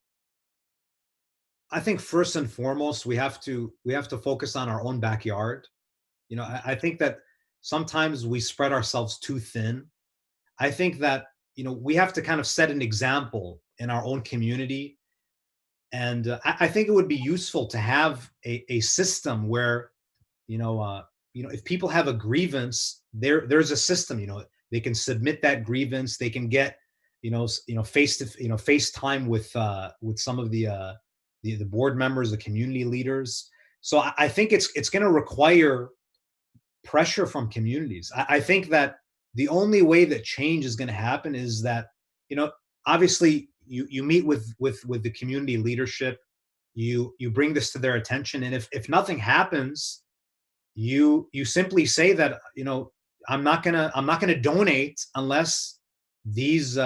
I think first and foremost we have to focus on our own backyard. You know, I think that sometimes we spread ourselves too thin. I think that, you know, we have to kind of set an example in our own community. And I think it would be useful to have a system where, if people have a grievance, there's a system, they can submit that grievance, they can get, FaceTime with some of the board members, the community leaders. So I think it's going to require pressure from communities. I think that the only way that change is going to happen is that, obviously you meet with the community leadership, you bring this to their attention, and if nothing happens, you simply say that, I'm not gonna donate unless these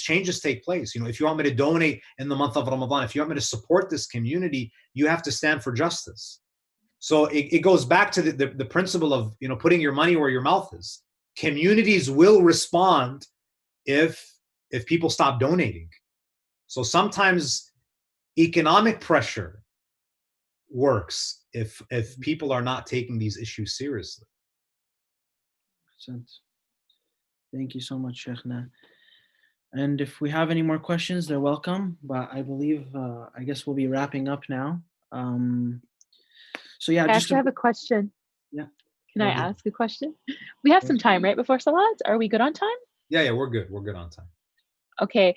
changes take place. If you want me to donate in the month of Ramadan, if you want me to support this community, you have to stand for justice. So it goes back to the principle of, putting your money where your mouth is. Communities will respond if people stop donating. So sometimes economic pressure works if people are not taking these issues seriously. Sense. Thank you so much, Sheikhna. And if we have any more questions, they're welcome. But I believe, I guess we'll be wrapping up now. So yeah, I actually have a question. Yeah. Can I ask a question? We have some time, right, before Salat? Are we good on time? Yeah, we're good. We're good on time. Okay.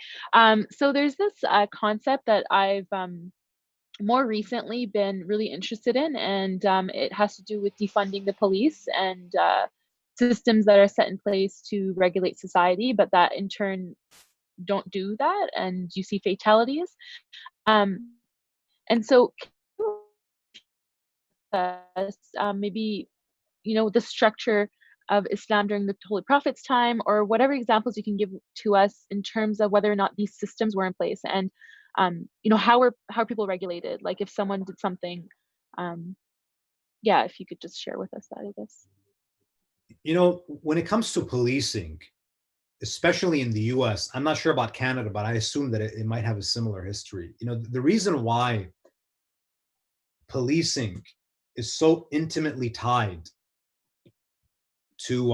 So there's this concept that I've more recently been really interested in, and it has to do with defunding the police and systems that are set in place to regulate society, but that in turn don't do that, and you see fatalities. And so maybe, the structure of Islam during the Holy Prophet's time, or whatever examples you can give to us in terms of whether or not these systems were in place, and how are people regulated? Like if someone did something, if you could just share with us that, I guess. When it comes to policing, especially in the US, I'm not sure about Canada, but I assume that it might have a similar history. The reason why policing is so intimately tied to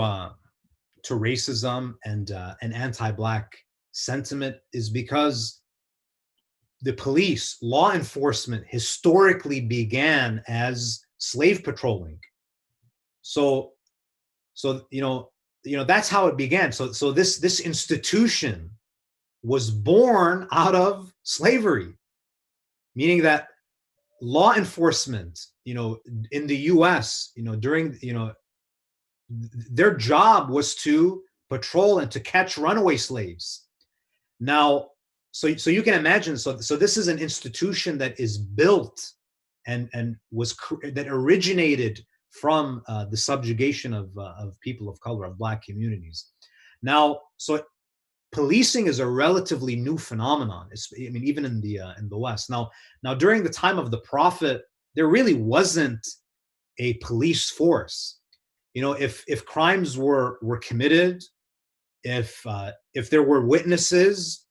racism and anti-Black sentiment is because the police, law enforcement, historically began as slave patrolling. So that's how it began. So this institution was born out of slavery, meaning that law enforcement, in the US, during, their job was to patrol and to catch runaway slaves. Now, so you can imagine, so this is an institution that is built and that originated from the subjugation of people of color, of Black communities. Now, so policing is a relatively new phenomenon. Even in the West. Now, during the time of the Prophet, there really wasn't a police force. If crimes were committed, if there were witnesses,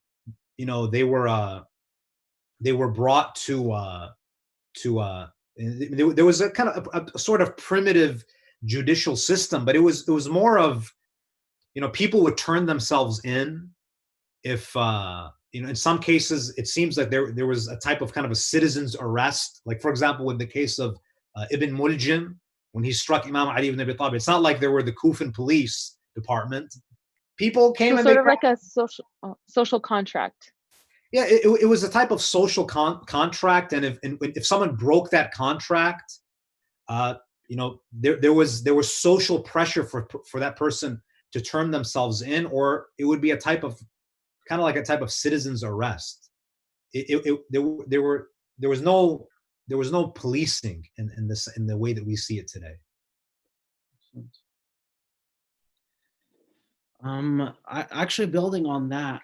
they were brought to there was a kind of a sort of primitive judicial system, but it was more of, people would turn themselves in if in some cases it seems like there was a type of kind of a citizen's arrest, like for example in the case of Ibn Muljim, when he struck Imam Ali ibn Abi Talib. It's not like there were the Kufan police department. People came so and sort of like a social contract. Yeah, it was a type of social contract, and if someone broke that contract, there was social pressure for that person to turn themselves in, or it would be a type of kind of like a type of citizen's arrest. There was no policing in the way that we see it today. Actually building on that,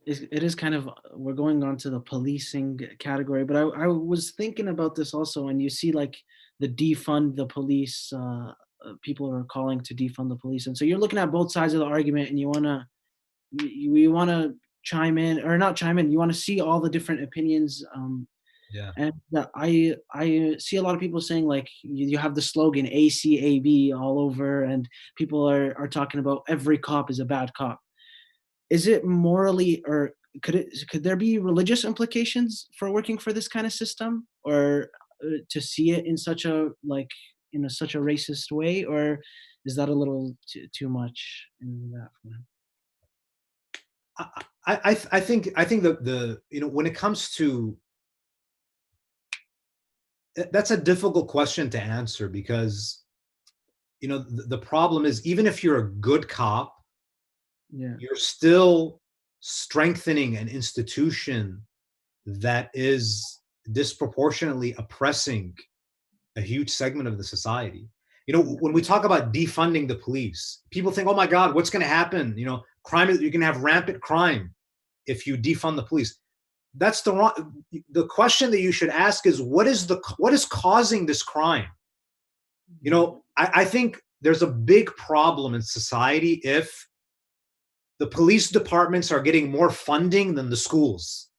it is kind of, we're going on to the policing category, but I was thinking about this also, and you see like the defund the police, people are calling to defund the police, and so you're looking at both sides of the argument, and you want to chime in or not chime in, you want to see all the different opinions. Yeah. And I see a lot of people saying like you have the slogan ACAB all over, and people are talking about every cop is a bad cop. Is it morally, or could there be religious implications for working for this kind of system, or to see it in such a like in such a racist way, or is that a little too much in that? I think the when it comes to, that's a difficult question to answer, because the problem is, even if you're a good cop, Yeah. you're still strengthening an institution that is disproportionately oppressing a huge segment of the society. When we talk about defunding the police, people think, oh my God, what's going to happen? Crime, you're going to have rampant crime if you defund the police. That's the question that you should ask is, what is causing this crime? I think there's a big problem in society if the police departments are getting more funding than the schools.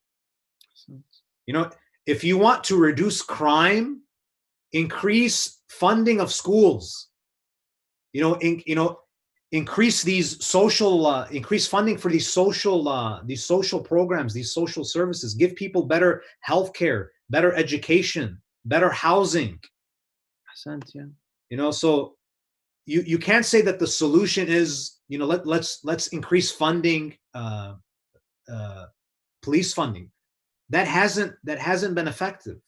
If you want to reduce crime, increase funding of schools. Increase increase funding for these social programs, these social services. Give people better healthcare, better education, better housing. Yeah. So you can't say that the solution is let's increase funding, police funding. That hasn't been effective.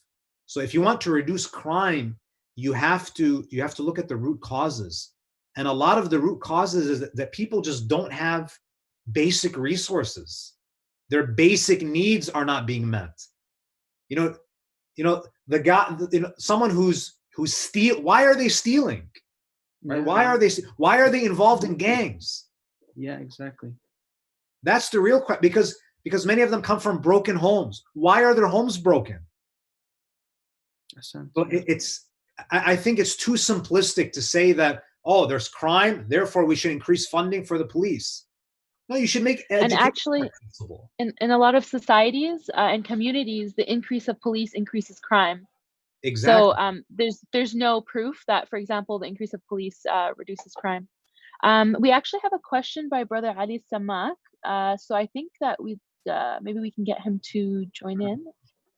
So if you want to reduce crime, you have to look at the root causes. And a lot of the root causes is that people just don't have basic resources. Their basic needs are not being met. The guy, someone who's why are they stealing? Right? Yeah. Why are they involved in gangs? Yeah, exactly. That's the real question, because many of them come from broken homes. Why are their homes broken? So I think it's too simplistic to say that, oh, there's crime, therefore we should increase funding for the police. No, you should make education and actually accessible. in a lot of societies and communities, the increase of police increases crime. Exactly. So there's no proof that, for example, the increase of police reduces crime. We actually have a question by Brother Ali Samak. So I think that maybe we can get him to join in.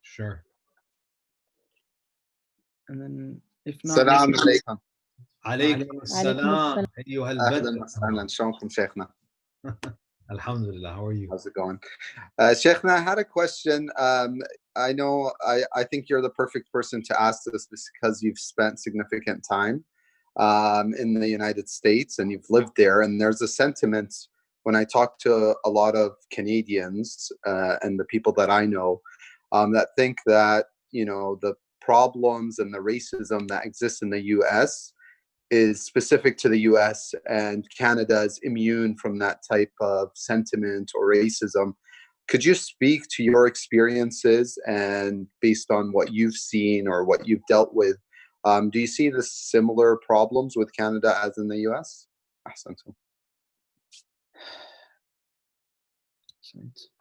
Sure. And then if not, السلام عليكم. عليكم السلام. أيها البدر. أهلا وسهلا. شلونكم شيخنا؟ Alhamdulillah. How are you? How's it going? Sheikhna, I had a question. I know I think you're the perfect person to ask this because you've spent significant time in the United States and you've lived there. And there's a sentiment when I talk to a lot of Canadians and the people that I know that think that, the problems and the racism that exists in the US is specific to the US and Canada is immune from that type of sentiment or racism. Could you speak to your experiences and based on what you've seen or what you've dealt with, do you see the similar problems with Canada as in the US?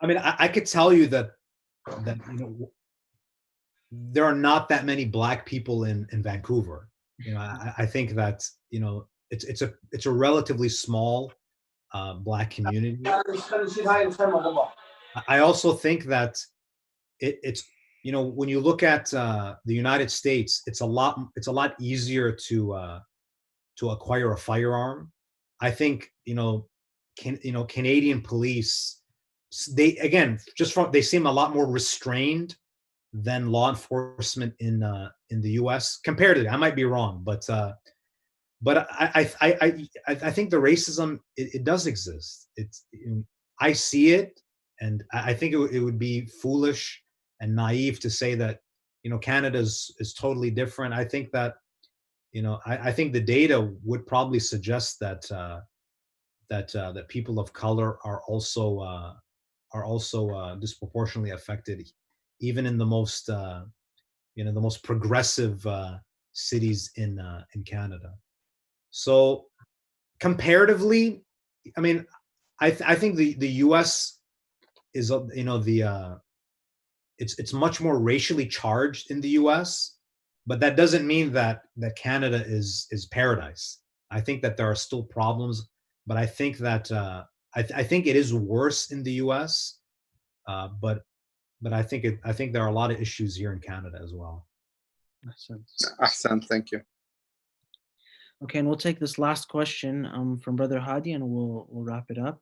I mean, I could tell you that there are not that many Black people in Vancouver. I think that it's a relatively small Black community. I also think that it's when you look at the United States, it's a lot easier to acquire a firearm. I think Canadian police, they seem a lot more restrained than law enforcement in the U.S. comparatively. I might be wrong, but I think the racism it does exist. I see it, and I think it would be foolish and naive to say that Canada is totally different. I think that I think the data would probably suggest that that people of color are also disproportionately affected, even in the most the most progressive cities in Canada. So comparatively, I mean, I think the U.S. is it's much more racially charged in the U.S., but that doesn't mean that Canada is paradise. I think that there are still problems, but I think that I think it is worse in the U.S. But I think there are a lot of issues here in Canada as well. Makes sense. Ahsan, thank you. Okay, and we'll take this last question from Brother Hadi, and we'll wrap it up.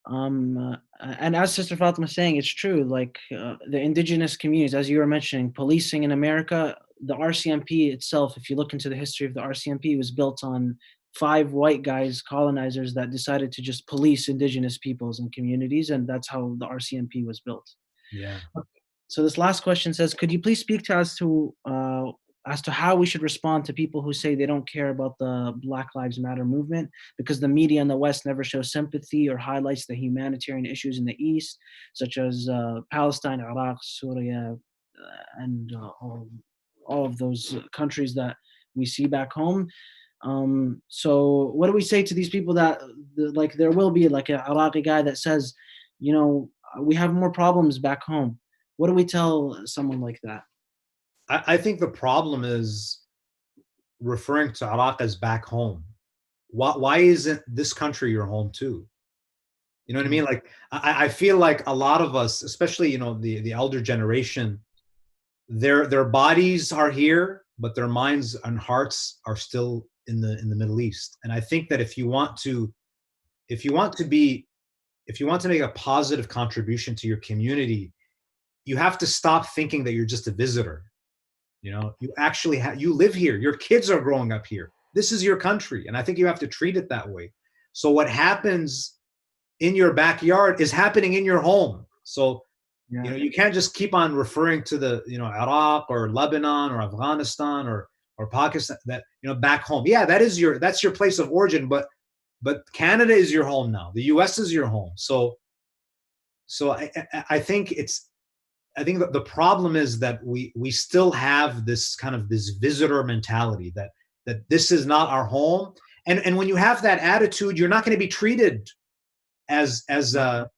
And as Sister Fatima was saying, it's true. Like the indigenous communities, as you were mentioning, policing in America, the RCMP itself, if you look into the history of the RCMP, was built on 5 white guys, colonizers, that decided to just police indigenous peoples and communities, and that's how the RCMP was built. Yeah. So this last question says, could you please speak to us as to how we should respond to people who say they don't care about the Black Lives Matter movement because the media in the West never shows sympathy or highlights the humanitarian issues in the East, such as Palestine, Iraq, Syria, and all of those countries that we see back home. So what do we say to these people that, like, there will be like an Iraqi guy that says, we have more problems back home. What do we tell someone like that? I think the problem is referring to Iraq as back home. Why isn't this country your home too? You know what I mean? Like, I feel like a lot of us, especially, the elder generation, their bodies are here, but their minds and hearts are still in the Middle East. And I think that if you want to make a positive contribution to your community, you have to stop thinking that you're just a visitor. You actually you live here. Your kids are growing up here. This is your country, and I think you have to treat it that way. So what happens in your backyard is happening in your home. So you can't just keep on referring to the Iraq or Lebanon or Afghanistan or Pakistan, that back home. Yeah, that's your place of origin, but Canada is your home now. The US is your home. So I think that the problem is that we still have this kind of this visitor mentality that this is not our home. And when you have that attitude, you're not going to be treated as a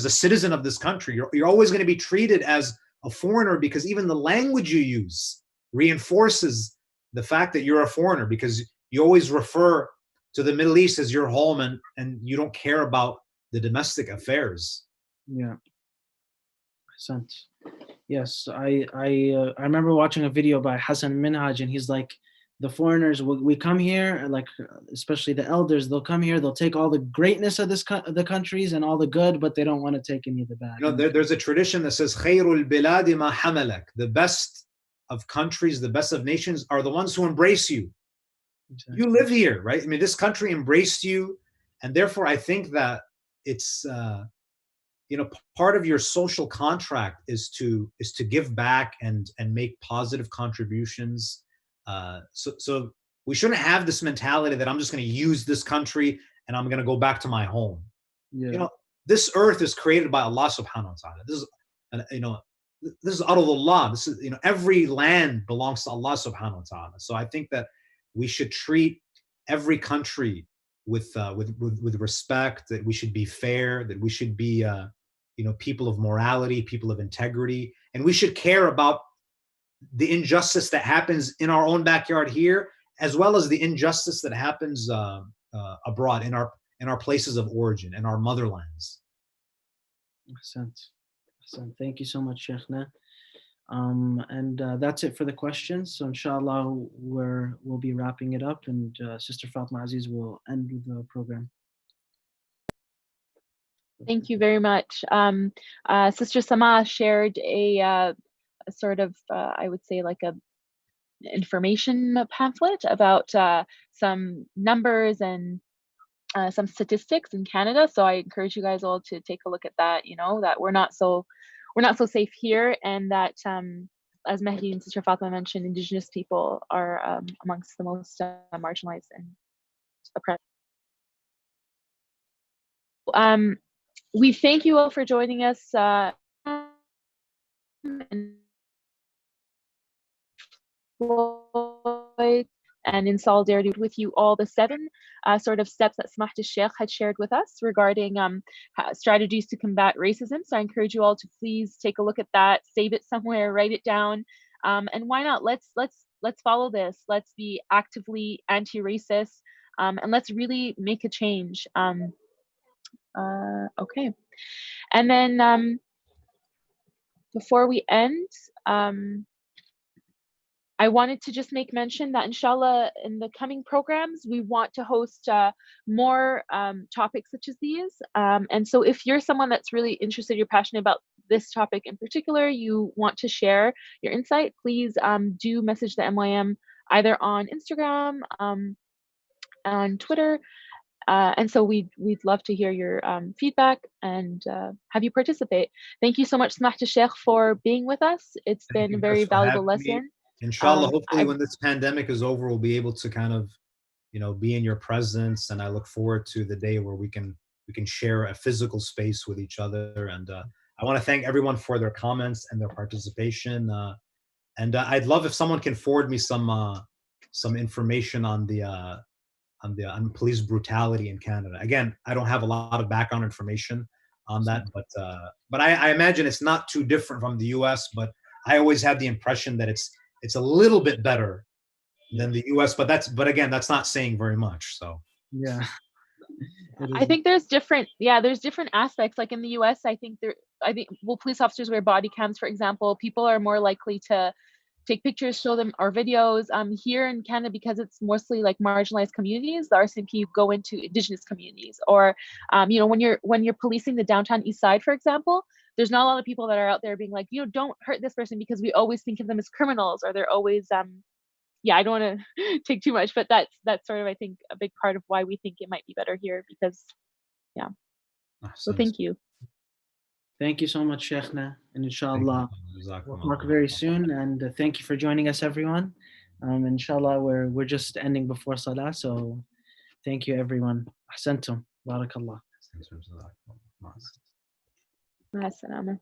citizen of this country. You're always going to be treated as a foreigner, because even the language you use reinforces the fact that you're a foreigner, because you always refer to the Middle East as your home, and you don't care about the domestic affairs. Yeah. Sense. Yes, I remember watching a video by Hassan Minhaj, and he's like, the foreigners, we come here, like especially the elders, they'll come here, they'll take all the greatness of the countries and all the good, but they don't want to take any of the bad. There's a tradition that says khairul biladi ma hamalak. The best of countries, the best of nations are the ones who embrace you. Exactly. You live here, right? I mean, this country embraced you, and therefore I think that it's part of your social contract is to give back and make positive contributions. So we shouldn't have this mentality that I'm just going to use this country and I'm going to go back to my home. Yeah. This earth is created by Allah subhanahu wa ta'ala. This is Ardullah. This is, every land belongs to Allah subhanahu wa ta'ala. So I think that we should treat every country with respect, that we should be fair, that we should be people of morality, people of integrity, and we should care about the injustice that happens in our own backyard here, as well as the injustice that happens abroad in our places of origin, in our motherlands. Thank you so much, Sheikhna. And that's it for the questions. So inshallah, we'll be wrapping it up, and Sister Fatima Aziz will end the program. Thank you very much. Sister Sama shared a sort of, I would say, like a information pamphlet about some numbers and some statistics in Canada. So I encourage you guys all to take a look at that. That we're not so safe here, and that as Mehdi and Sister Fatima mentioned, Indigenous people are amongst the most marginalized and oppressed. we thank you all for joining us. And in solidarity with you all, the 7 sort of steps that Smaht al-Sheikh had shared with us regarding strategies to combat racism. So I encourage you all to please take a look at that, save it somewhere, write it down, and why not? Let's follow this. Let's be actively anti-racist, and let's really make a change. Okay, and then before we end, I wanted to just make mention that inshallah in the coming programs, we want to host more topics such as these. And so if you're someone that's really interested, you're passionate about this topic in particular, you want to share your insight, please do message the MYM either on Instagram, on Twitter. And so we'd love to hear your feedback and have you participate. Thank you so much, Smaht al-Sheikh, for being with us. It's been a very valuable lesson. Inshallah, hopefully when this pandemic is over, we'll be able to kind of, be in your presence. And I look forward to the day where we can share a physical space with each other. And I want to thank everyone for their comments and their participation. And I'd love if someone can forward me some information on police brutality in Canada. Again, I don't have a lot of background information on that, but I imagine it's not too different from the U.S. But I always had the impression that it's a little bit better than the U.S. But again, that's not saying very much. So yeah, I think there's different aspects. Like in the U.S., I think police officers wear body cams, for example. People are more likely to take pictures, show them our videos. Here in Canada, because it's mostly like marginalized communities, the RCMP go into Indigenous communities, or when you're policing the downtown East Side, for example, there's not a lot of people that are out there being like, don't hurt this person, because we always think of them as criminals, or they're always I don't want to take too much, but that's sort of, I think, a big part of why we think it might be better here, because so thank you. Thank you so much, Sheikhna, and inshallah we'll talk very soon. And thank you for joining us, everyone. Inshallah, we're just ending before Salah, so thank you, everyone. Ahsantum. Barakallah. Ma'as salama.